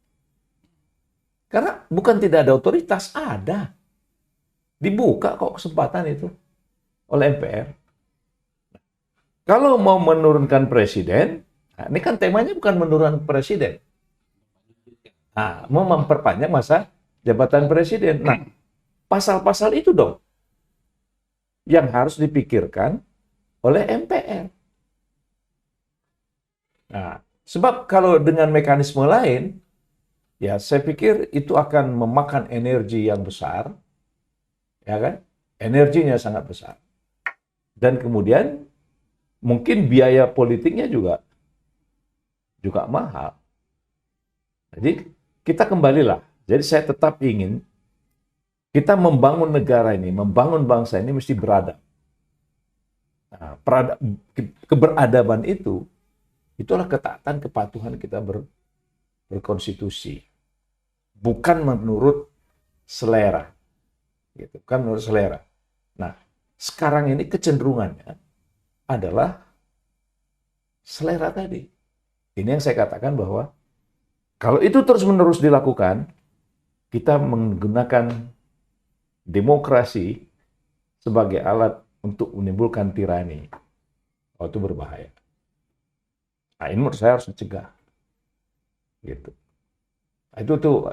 Karena bukan tidak ada otoritas, ada. Dibuka kok kesempatan itu oleh MPR. Kalau mau menurunkan presiden, nah ini kan temanya bukan menurunkan presiden. Nah, mau memperpanjang masa jabatan presiden. Nah, pasal-pasal itu dong yang harus dipikirkan oleh MPR. Nah, sebab kalau dengan mekanisme lain, ya saya pikir itu akan memakan energi yang besar, ya kan? Energinya sangat besar. Dan kemudian mungkin biaya politiknya juga mahal. Jadi kita kembalilah. Jadi saya tetap ingin kita membangun negara ini, membangun bangsa ini mesti beradab. Nah, keberadaban itulah ketaatan, kepatuhan kita berkonstitusi. Bukan menurut selera. Gitu, bukan menurut selera. Nah, sekarang ini kecenderungannya adalah selera tadi. Ini yang saya katakan bahwa kalau itu terus-menerus dilakukan, kita menggunakan demokrasi sebagai alat untuk menimbulkan tirani. Oh, itu berbahaya. Nah, ini menurut saya harus dicegah. Gitu. Nah, itu tuh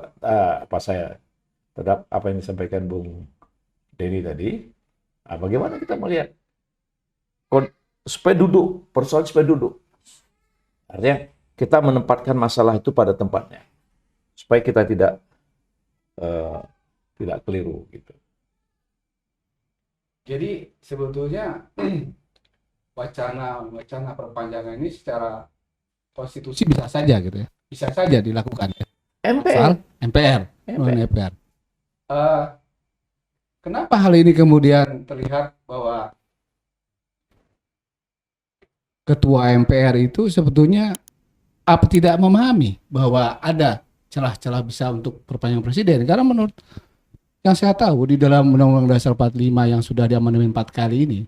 terhadap apa yang disampaikan Bung Denny tadi. Nah, bagaimana kita melihat supaya duduk, persoalan supaya duduk. Artinya kita menempatkan masalah itu pada tempatnya, supaya kita tidak keliru gitu. jadi sebetulnya wacana perpanjangan ini secara konstitusi bisa saja gitu ya. Bisa saja dilakukan ya. MPR. MPR. MPR. Kenapa hal ini kemudian terlihat bahwa ketua MPR itu sebetulnya apa tidak memahami bahwa ada celah-celah bisa untuk perpanjangan presiden? Karena menurut yang saya tahu di dalam Undang-Undang Dasar 45 yang sudah diamandemen 4 kali ini,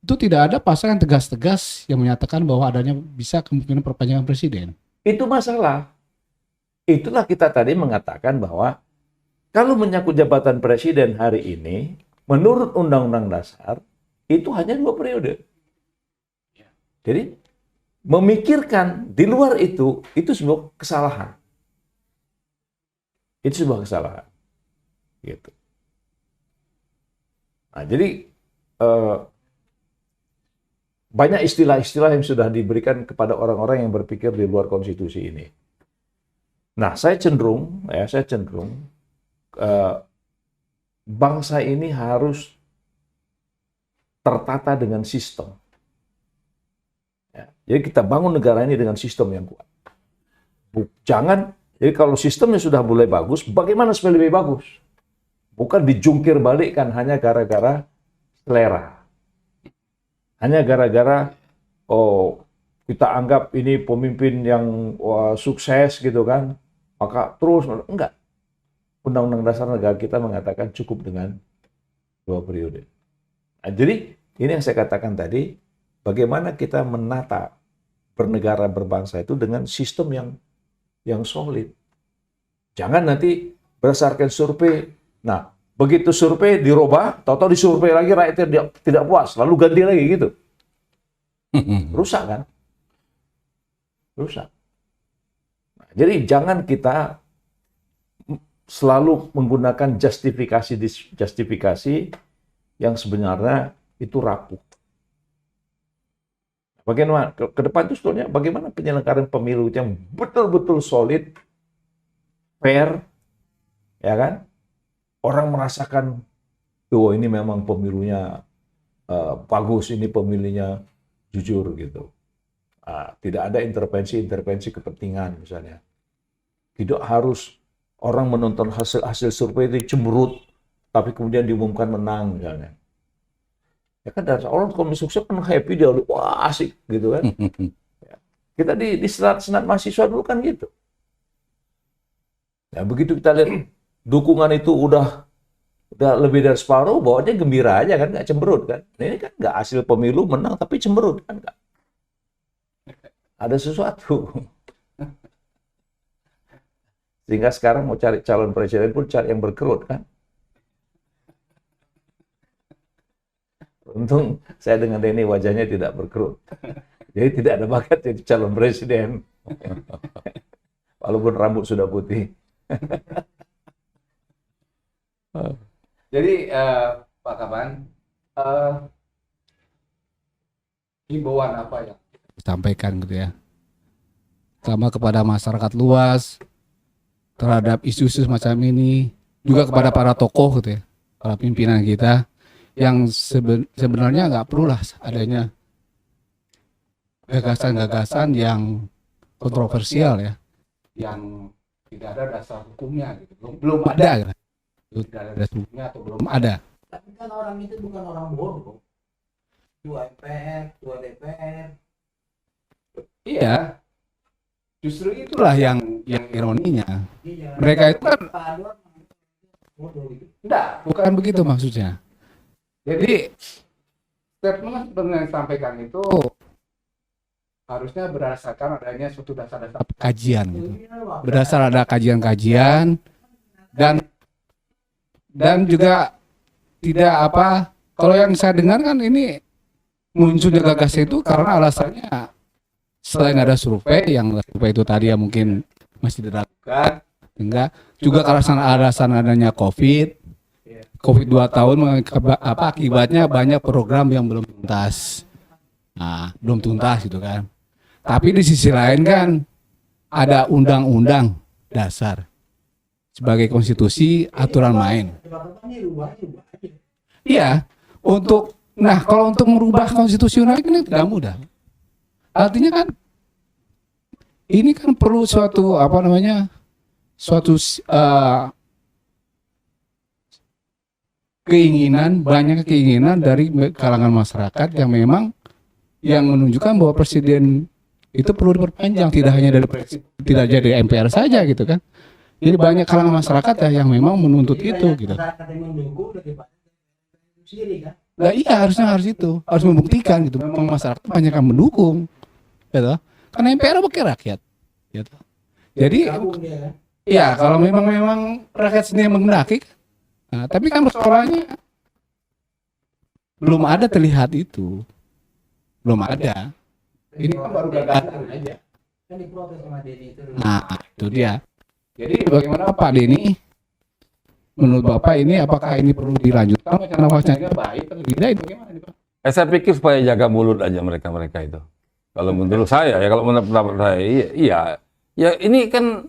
itu tidak ada pasal yang tegas-tegas yang menyatakan bahwa adanya bisa kemungkinan perpanjangan presiden. Itu masalah. Itulah kita tadi mengatakan bahwa kalau menyangkut jabatan presiden hari ini, menurut Undang-Undang Dasar, itu hanya 2 periode. Jadi, memikirkan di luar itu sebuah kesalahan. Itu sebuah kesalahan. Gitu. Nah, jadi banyak istilah-istilah yang sudah diberikan kepada orang-orang yang berpikir di luar konstitusi ini. Nah, saya cenderung bangsa ini harus tertata dengan sistem. Ya, jadi kita bangun negara ini dengan sistem yang kuat. Jangan, jadi kalau sistemnya sudah mulai bagus, bagaimana supaya lebih bagus? Bukan dijungkir balikkan hanya gara-gara selera. Hanya gara-gara, oh kita anggap ini pemimpin yang sukses gitu kan, maka terus, enggak. Undang-Undang Dasar Negara kita mengatakan cukup dengan 2 periode. Nah, jadi ini yang saya katakan tadi, bagaimana kita menata bernegara berbangsa itu dengan sistem yang solid. Jangan nanti berdasarkan survei, nah begitu survei dirubah, tahu-tahu disurvei lagi rakyatnya tidak puas, lalu ganti lagi gitu. Rusak kan? Rusak. Nah, jadi jangan kita selalu menggunakan justifikasi yang sebenarnya itu rapuh. Bagaimana ke depan itu sebetulnya bagaimana penyelenggaraan pemilu yang betul-betul solid, fair, ya kan? Orang merasakan, oh ini memang pemilunya bagus, ini pemilunya jujur gitu. Tidak ada intervensi kepentingan misalnya. Tidak harus orang menonton hasil survei itu cemberut, tapi kemudian diumumkan menang misalnya. Ya kan, dan orang kalau sukses kan happy dia, wah asik gitu kan. Ya. Kita di senat mahasiswa dulu kan gitu. Ya, begitu kita lihat dukungan itu udah lebih dari separuh, bawaannya gembira aja kan, nggak cemberut kan. Nah, ini kan nggak hasil pemilu menang tapi cemberut kan, nggak. Ada sesuatu. Sehingga sekarang mau cari calon presiden pun cari yang berkerut kan. Untung saya dengan Denny wajahnya tidak berkerut. Jadi tidak ada bakat jadi calon presiden. Walaupun rambut sudah putih. Jadi Pak Kaban, himbauan apa yang disampaikan gitu ya, sama kepada masyarakat luas terhadap isu-isu semacam ini, juga kepada para tokoh gitu ya, para pimpinan kita yang sebenarnya nggak perlu lah adanya gagasan-gagasan yang kontroversial ya, yang tidak ada dasar hukumnya gitu, belum ada gitu. Tidak ada dasar hukumnya atau belum ada. Tapi kan orang itu bukan orang bodoh. Ketua MPR, ketua DPR. Iya, justru itulah yang ironinya. Iya. Mereka itu kan Bodoh gitu. enggak, bukan begitu maksudnya. Jadi statement yang disampaikan itu harusnya berdasarkan adanya suatu dasar-dasar kajian gitu. Berdasar ada kajian-kajian dan juga tidak apa, kalau yang saya dengar kan ini munculnya gagasan itu karena alasannya selain ada survei, yang survei itu tadi ya mungkin masih diragukan, enggak juga alasan adanya COVID 2 tahun akibatnya banyak program yang belum tuntas. Nah, belum tuntas gitu kan. Tapi di sisi lain kan ada undang-undang dasar sebagai konstitusi, aturan main. Iya, kalau untuk merubah konstitusional ini tidak mudah. Artinya kan ini kan perlu suatu banyak keinginan dari kalangan masyarakat yang memang yang menunjukkan bahwa presiden itu perlu diperpanjang, tidak hanya tidak jadi MPR saja gitu kan. Jadi banyak kalangan masyarakat yang memang menuntut itu gitu. Nah, iya harus itu, harus membuktikan gitu. Memang masyarakat banyak yang mendukung, gitu. Karena MPR wakil rakyat, gitu. Jadi, ya kalau memang rakyat sendiri menghendaki. Nah, tapi kan persoalannya belum ada terlihat itu, belum ada. Ini kan baru gagasan aja. Kan diprotes sama Denny itu. Nah, itu dia. Jadi bagaimana Pak Denny? Menurut Bapak ini apakah ini perlu dilanjutkan wacana-wacananya baik atau tidak? Itu bagaimana nih Pak? Saya pikir supaya jaga mulut aja mereka-mereka itu. Kalau menurut saya ya, kalau menurut pendapat saya, iya. Ya ini kan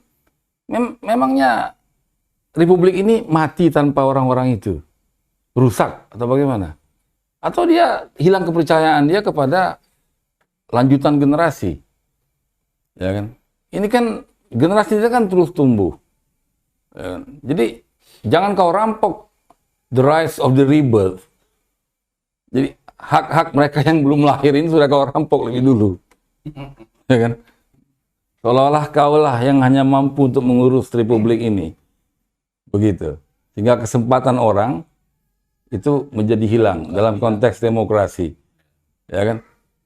memangnya Republik ini mati tanpa orang-orang itu. Rusak atau bagaimana? Atau dia hilang kepercayaan dia kepada lanjutan generasi. Ya kan? Ini kan generasi itu kan terus tumbuh. Ya kan? Jadi jangan kau rampok the rights of the rebirth. Jadi hak-hak mereka yang belum lahir ini sudah kau rampok lebih dulu. Ya kan? Seolah-olah kaulah yang hanya mampu untuk mengurus Republik ini. Begitu. Sehingga kesempatan orang itu menjadi hilang dalam konteks demokrasi. Ya kan?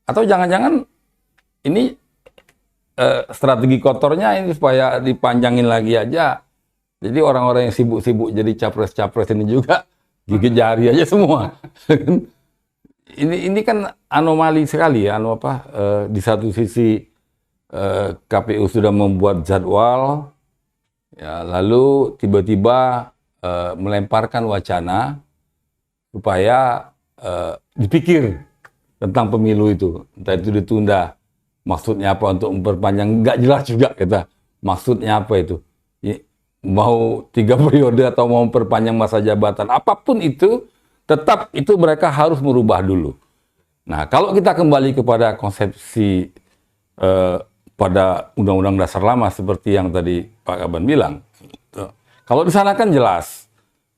Atau jangan-jangan ini strategi kotornya ini supaya dipanjangin lagi aja. Jadi orang-orang yang sibuk-sibuk jadi capres-capres ini juga gigit jari aja semua. Ini kan anomali sekali ya, di satu sisi KPU sudah membuat jadwal, ya, lalu tiba-tiba melemparkan wacana supaya dipikir tentang pemilu itu, entah itu ditunda, maksudnya apa untuk memperpanjang, nggak jelas juga kita maksudnya apa itu. Mau 3 periode atau mau memperpanjang masa jabatan, apapun itu, tetap itu mereka harus merubah dulu. Nah, kalau kita kembali kepada konsepsi pada Undang-Undang Dasar lama seperti yang tadi Pak Kaban bilang, kalau di sana kan jelas,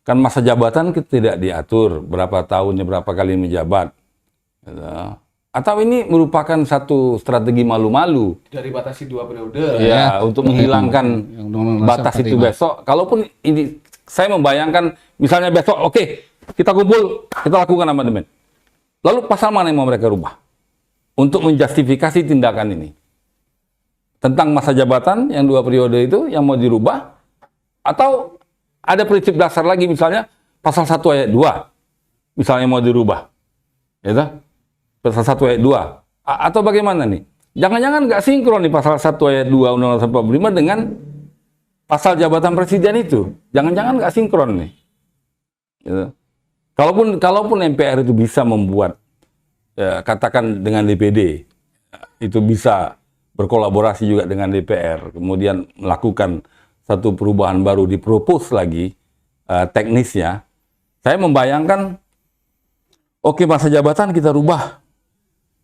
kan masa jabatan tidak diatur, berapa tahunnya, berapa kali menjabat. Atau ini merupakan satu strategi malu-malu. Dari batasi 2 periode. Ya, untuk menghilangkan batas itu besok. Kalaupun ini, saya membayangkan, misalnya besok, oke, kita kumpul, kita lakukan amandemen. Lalu pasal mana yang mau mereka rubah? Untuk menjustifikasi tindakan ini. Tentang masa jabatan yang 2 periode itu, yang mau dirubah. Atau ada prinsip dasar lagi, misalnya pasal 1 ayat 2. Misalnya mau dirubah. Ya, pasal 1 ayat 2. Atau bagaimana nih? Jangan-jangan nggak sinkron nih pasal 1 ayat 2 Undang-Undang 45 dengan pasal jabatan presiden itu. Jangan-jangan nggak sinkron nih. Gitu. Kalaupun MPR itu bisa membuat, ya, katakan dengan DPD, itu bisa berkolaborasi juga dengan DPR, kemudian melakukan satu perubahan baru, dipropos lagi teknisnya, saya membayangkan, oke, masa jabatan kita rubah.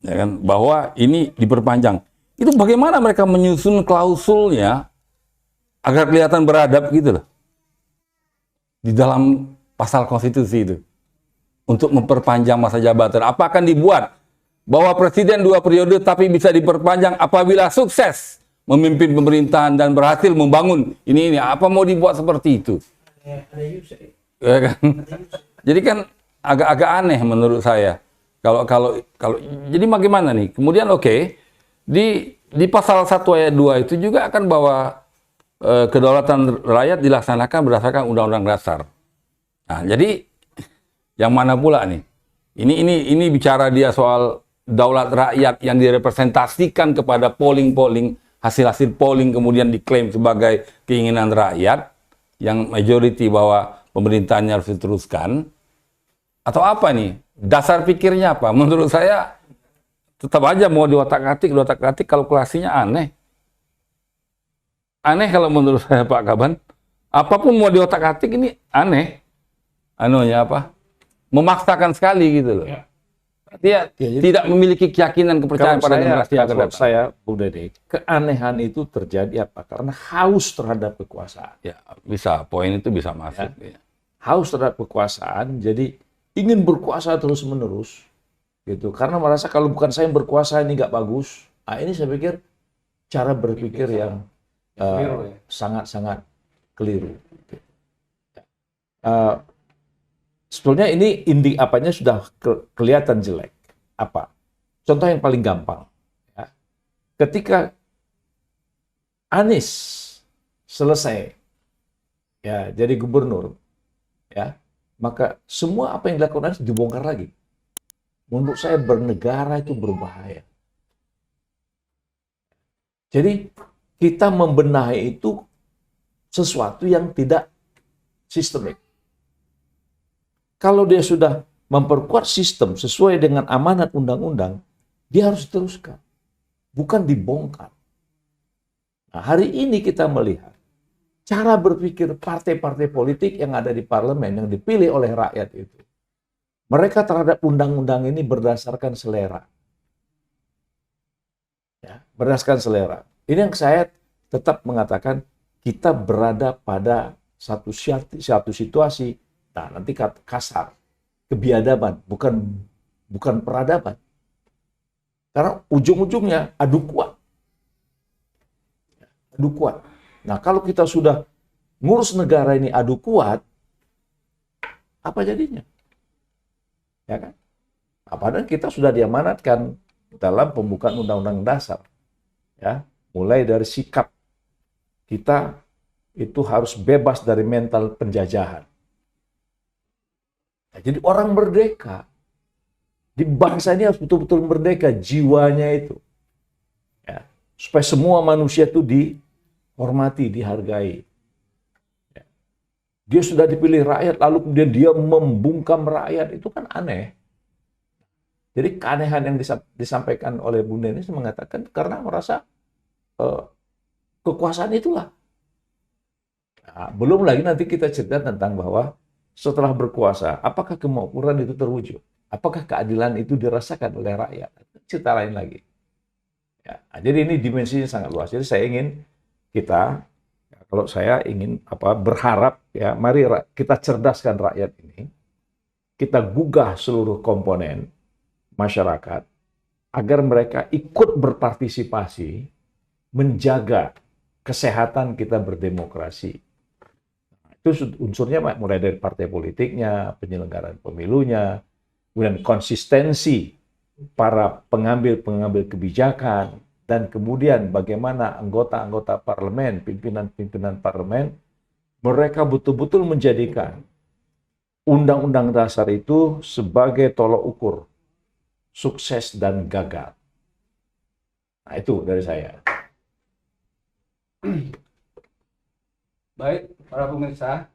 Ya kan, bahwa ini diperpanjang. Itu bagaimana mereka menyusun klausulnya agar kelihatan beradab gitu loh. Di dalam pasal konstitusi itu. Untuk memperpanjang masa jabatan. Apa akan dibuat? Bahwa presiden 2 periode tapi bisa diperpanjang apabila sukses memimpin pemerintahan dan berhasil membangun ini. Apa mau dibuat seperti itu? Ada user. Ya kan? Jadi kan agak-agak aneh menurut saya. Kalau jadi bagaimana nih? Kemudian di pasal 1 ayat 2 itu juga akan bahwa kedaulatan rakyat dilaksanakan berdasarkan Undang-Undang Dasar. Nah, jadi yang mana pula nih? Ini bicara dia soal daulat rakyat yang direpresentasikan kepada polling, hasil-hasil polling kemudian diklaim sebagai keinginan rakyat yang majority bahwa pemerintahannya harus diteruskan. Atau apa nih? Dasar pikirnya apa? Menurut saya tetap aja mau diotak-atik kalkulasinya aneh. Aneh kalau menurut saya Pak Kaban. Apapun mau diotak-atik ini aneh. Anunya apa? Memaksakan sekali gitu loh. Ya. Dia tidak memiliki keyakinan kepercayaan pada demokrasi yang akan datang. Saya, Bung Dede, keanehan itu terjadi apa? Karena haus terhadap kekuasaan. Ya, bisa. Poin itu bisa masuk. Ya. Haus terhadap kekuasaan, jadi ingin berkuasa terus-menerus. Gitu. Karena merasa kalau bukan saya yang berkuasa ini nggak bagus. Nah, ini saya pikir cara berpikir yang sangat-sangat keliru. Sebetulnya ini inti apanya sudah kelihatan jelek. Apa? Contoh yang paling gampang. Ya. Ketika Anies selesai ya jadi gubernur, ya, maka semua apa yang dilakukan Anies dibongkar lagi. Menurut saya bernegara itu berbahaya. Jadi kita membenahi itu sesuatu yang tidak sistemik. Kalau dia sudah memperkuat sistem sesuai dengan amanat undang-undang, dia harus diteruskan, bukan dibongkar. Nah, hari ini kita melihat cara berpikir partai-partai politik yang ada di parlemen, yang dipilih oleh rakyat itu. Mereka terhadap undang-undang ini berdasarkan selera. Ya, berdasarkan selera. Ini yang saya tetap mengatakan kita berada pada satu situasi, nah nanti kasar, kebiadaban, bukan peradaban. Karena ujung-ujungnya adu kuat. Adu kuat. Nah, kalau kita sudah ngurus negara ini adu kuat, apa jadinya? Ya kan? Nah, padahal kita sudah diamanatkan dalam pembukaan Undang-Undang Dasar. Ya, mulai dari sikap kita itu harus bebas dari mental penjajahan. Nah, jadi orang merdeka di bangsa ini harus betul-betul merdeka jiwanya itu. Ya, supaya semua manusia itu dihormati, dihargai. Ya. Dia sudah dipilih rakyat, lalu kemudian dia membungkam rakyat, itu kan aneh. Jadi keanehan yang disampaikan oleh Bunda ini mengatakan karena merasa kekuasaan itulah. Nah, belum lagi nanti kita cerita tentang bahwa setelah berkuasa, apakah kemakmuran itu terwujud? Apakah keadilan itu dirasakan oleh rakyat? Cerita lain lagi. Ya, jadi ini dimensinya sangat luas. Jadi saya ingin kita, kalau saya ingin berharap ya, mari kita cerdaskan rakyat ini, kita gugah seluruh komponen masyarakat agar mereka ikut berpartisipasi menjaga kesehatan kita berdemokrasi. Itu unsurnya mulai dari partai politiknya, penyelenggaraan pemilunya, kemudian konsistensi para pengambil kebijakan, dan kemudian bagaimana anggota-anggota parlemen, pimpinan-pimpinan parlemen, mereka betul-betul menjadikan Undang-Undang Dasar itu sebagai tolok ukur sukses dan gagal. Nah, itu dari saya. Baik, para pemirsa,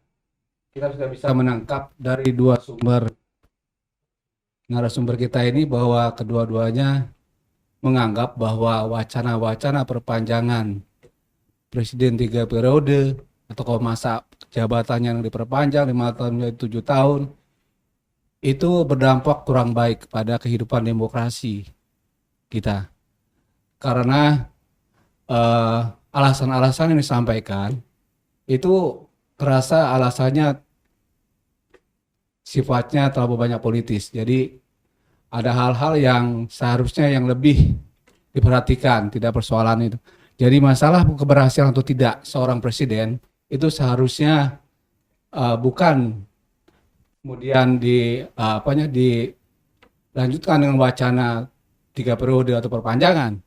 kita sudah bisa menangkap dari dua narasumber kita ini bahwa kedua-duanya menganggap bahwa wacana-wacana perpanjangan presiden 3 periode atau masa jabatannya yang diperpanjang 5 tahun menjadi 7 tahun itu berdampak kurang baik pada kehidupan demokrasi kita. Karena alasan-alasan yang disampaikan itu terasa alasannya sifatnya terlalu banyak politis. Jadi ada hal-hal yang seharusnya yang lebih diperhatikan, tidak persoalan itu. Jadi masalah keberhasilan atau tidak seorang presiden itu seharusnya bukan kemudian dilanjutkan dengan wacana 3 periode atau perpanjangan,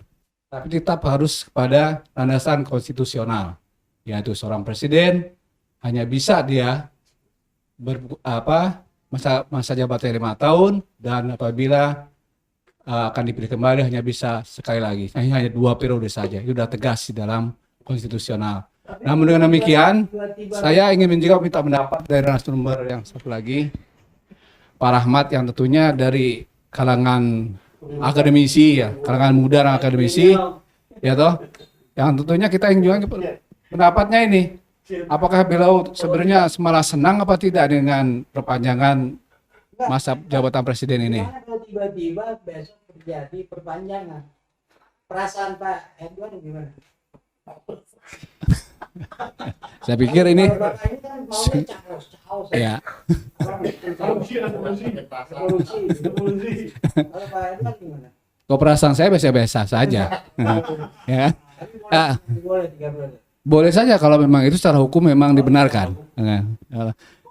tapi tetap harus pada landasan konstitusional, yaitu seorang presiden hanya bisa dia masa jabatan 5 tahun, dan apabila akan dipilih kembali hanya bisa sekali lagi, hanya 2 periode saja. Itu sudah tegas di dalam konstitusional. Namun dengan demikian, saya ingin juga minta pendapat dari narasumber yang satu lagi, Pak Rahmat, yang tentunya dari kalangan akademisi, ya, kalangan muda dan akademisi, ya toh, yang tentunya kita ingin juga pendapatnya ini. Apakah beliau sebenarnya malah senang apa tidak dengan perpanjangan masa jabatan presiden ini? Tiba-tiba besok terjadi perpanjangan. Perasaan Pak Edward gimana? Saya pikir ini ya. Kok perasaan saya biasa-biasa saja. Ya. Boleh saja kalau memang itu secara hukum memang dibenarkan.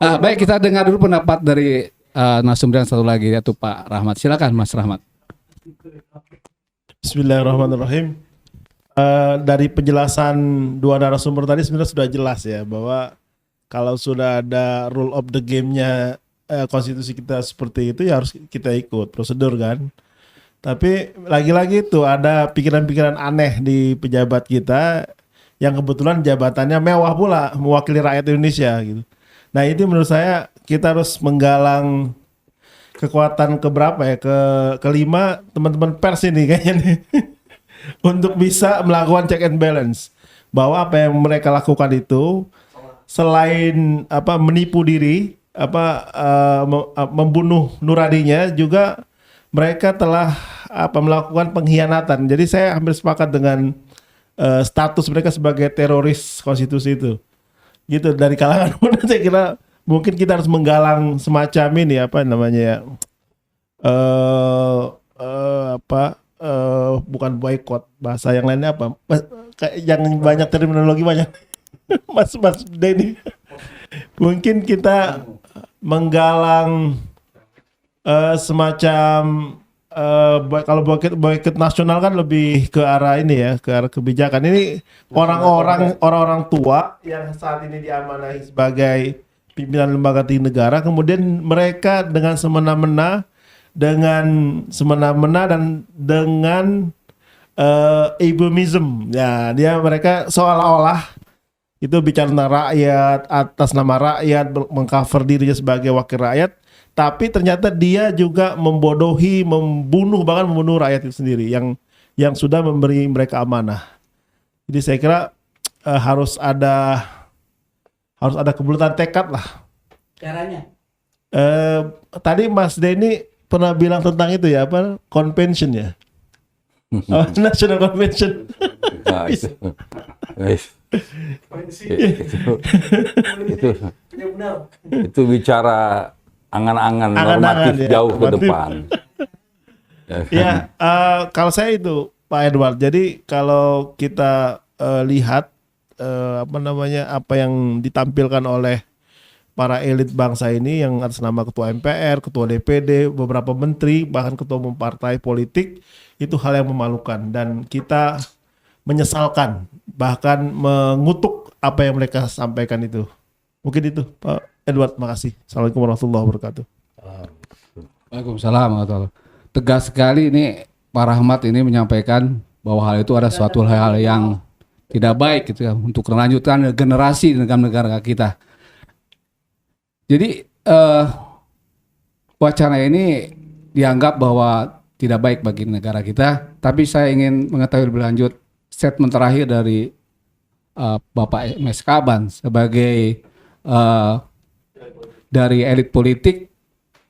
Baik, kita dengar dulu pendapat dari narasumber yang satu lagi, yaitu Pak Rahmat. Silakan Mas Rahmat. Bismillahirrahmanirrahim. Dari penjelasan dua narasumber tadi sebenarnya sudah jelas ya bahwa kalau sudah ada rule of the game-nya konstitusi kita seperti itu ya harus kita ikut prosedur kan. Tapi lagi-lagi itu ada pikiran-pikiran aneh di pejabat kita yang kebetulan jabatannya mewah pula, mewakili rakyat Indonesia gitu. Nah itu menurut saya kita harus menggalang kekuatan keberapa ya, kelima teman-teman pers ini kayaknya nih untuk bisa melakukan check and balance bahwa apa yang mereka lakukan itu selain apa menipu diri, membunuh nuraninya, juga mereka telah melakukan pengkhianatan. Jadi saya hampir sepakat dengan status mereka sebagai teroris konstitusi itu. Gitu dari kalangan muda saya kira mungkin kita harus menggalang semacam ini apa namanya ya, bukan boykot, bahasa yang lainnya apa, yang banyak terminologi banyak. Mas Denny, mungkin kita menggalang semacam kalau boykot nasional kan lebih ke arah ini ya, ke arah kebijakan. Ini orang-orang tua yang saat ini diamanahi sebagai pimpinan lembaga tinggi negara, kemudian mereka dengan semena-mena dan dengan euphemism, ya mereka seolah-olah itu bicara tentang rakyat, atas nama rakyat, mengcover dirinya sebagai wakil rakyat, tapi ternyata dia juga membodohi, bahkan membunuh rakyat itu sendiri yang sudah memberi mereka amanah. Jadi saya kira harus ada kebulatan tekad lah. Caranya? Tadi Mas Denny pernah bilang tentang itu ya, apa, convention ya, national convention. Nah, itu itu bicara angan-angan normatif ya, jauh ke normatif. depan. Ya, kalau saya itu Pak Edward. Jadi kalau kita lihat apa yang ditampilkan oleh para elit bangsa ini yang atas nama ketua MPR, ketua DPD, beberapa menteri, bahkan ketua umum partai politik, itu hal yang memalukan dan kita menyesalkan, bahkan mengutuk apa yang mereka sampaikan itu. Mungkin itu Pak Edward, makasih. Assalamualaikum warahmatullahi wabarakatuh. Waalaikumsalam warahmatullahi wabarakatuh. Tegas sekali ini Pak Rahmat ini menyampaikan bahwa hal itu ada suatu hal yang tidak baik gitu ya untuk melanjutkan generasi di negara-negara kita. Jadi wacana ini dianggap bahwa tidak baik bagi negara kita, tapi saya ingin mengetahui lebih lanjut statement terakhir dari Bapak MS Kaban sebagai dari elit politik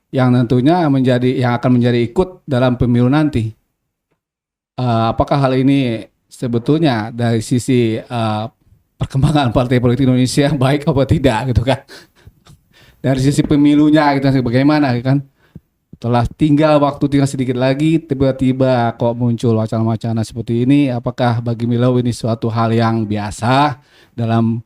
yang tentunya akan menjadi ikut dalam pemilu nanti. Apakah hal ini sebetulnya dari sisi perkembangan partai politik Indonesia baik apa tidak gitu kan? Dari sisi pemilunya gitu bagaimana kan? Telah tinggal sedikit lagi, tiba-tiba kok muncul wacana-wacana seperti ini. Apakah bagi Milau ini suatu hal yang biasa dalam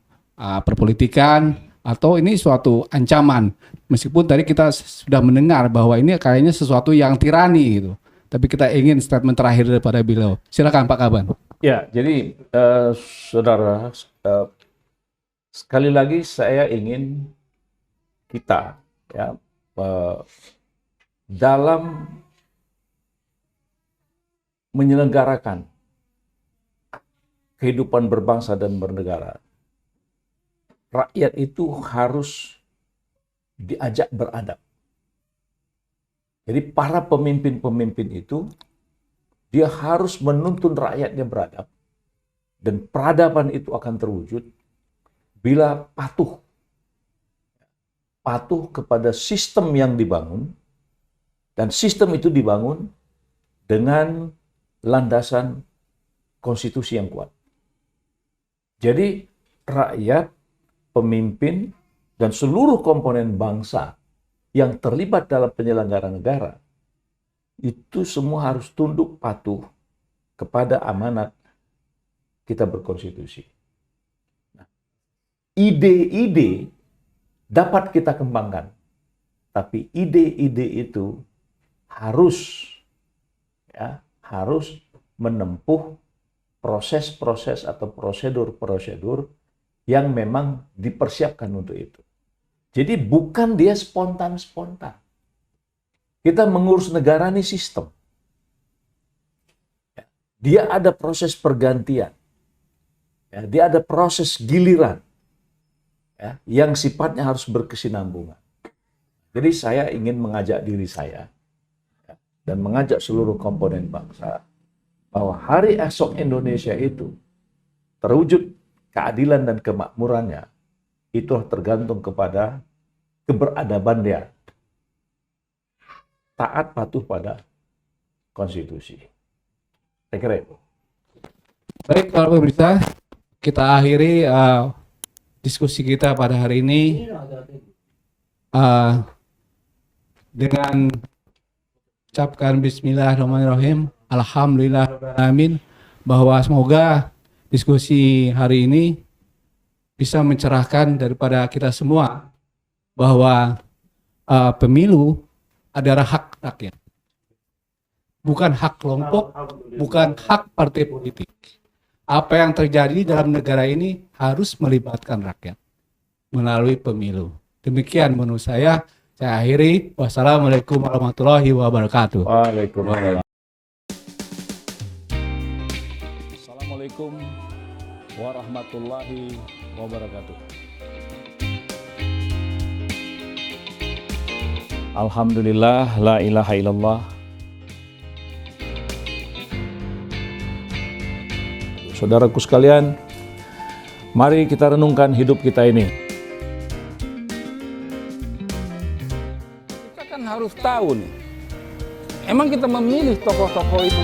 perpolitikan atau ini suatu ancaman? Meskipun tadi kita sudah mendengar bahwa ini kayaknya sesuatu yang tirani gitu. Tapi kita ingin statement terakhir daripada Milau. Silakan Pak Kaban. Ya, jadi saudara, sekali lagi saya ingin kita ya dalam menyelenggarakan kehidupan berbangsa dan bernegara, rakyat itu harus diajak beradab. Jadi para pemimpin-pemimpin itu dia harus menuntun rakyatnya beradab, dan peradaban itu akan terwujud bila patuh kepada sistem yang dibangun, dan sistem itu dibangun dengan landasan konstitusi yang kuat. Jadi rakyat, pemimpin, dan seluruh komponen bangsa yang terlibat dalam penyelenggaraan negara itu semua harus tunduk patuh kepada amanat kita berkonstitusi. Nah, ide-ide dapat kita kembangkan, tapi ide-ide itu harus menempuh proses-proses atau prosedur-prosedur yang memang dipersiapkan untuk itu. Jadi bukan dia spontan-spontan. Kita mengurus negara ini sistem. dia ada proses pergantian. Ya, dia ada proses giliran ya, yang sifatnya harus berkesinambungan. Jadi saya ingin mengajak diri saya ya, dan mengajak seluruh komponen bangsa bahwa hari esok Indonesia itu terwujud keadilan dan kemakmurannya itu tergantung kepada keberadaban dia. Taat patuh pada konstitusi. Saya kira itu. Baik, para pemirsa, kita akhiri diskusi kita pada hari ini dengan ucapkan Bismillahirrahmanirrahim, Alhamdulillahirrahmanirrahim, bahwa semoga diskusi hari ini bisa mencerahkan daripada kita semua bahwa pemilu adalah hak rakyat. Bukan hak kelompok, bukan hak partai politik. Apa yang terjadi dalam negara ini harus melibatkan rakyat melalui pemilu. Demikian menurut saya akhiri. Wassalamualaikum warahmatullahi wabarakatuh. Waalaikumsalam. Assalamualaikum warahmatullahi wabarakatuh. Alhamdulillah, la ilaha illallah. Saudaraku sekalian, mari kita renungkan hidup kita ini. Kita kan harus tahu nih, emang kita memilih tokoh-tokoh itu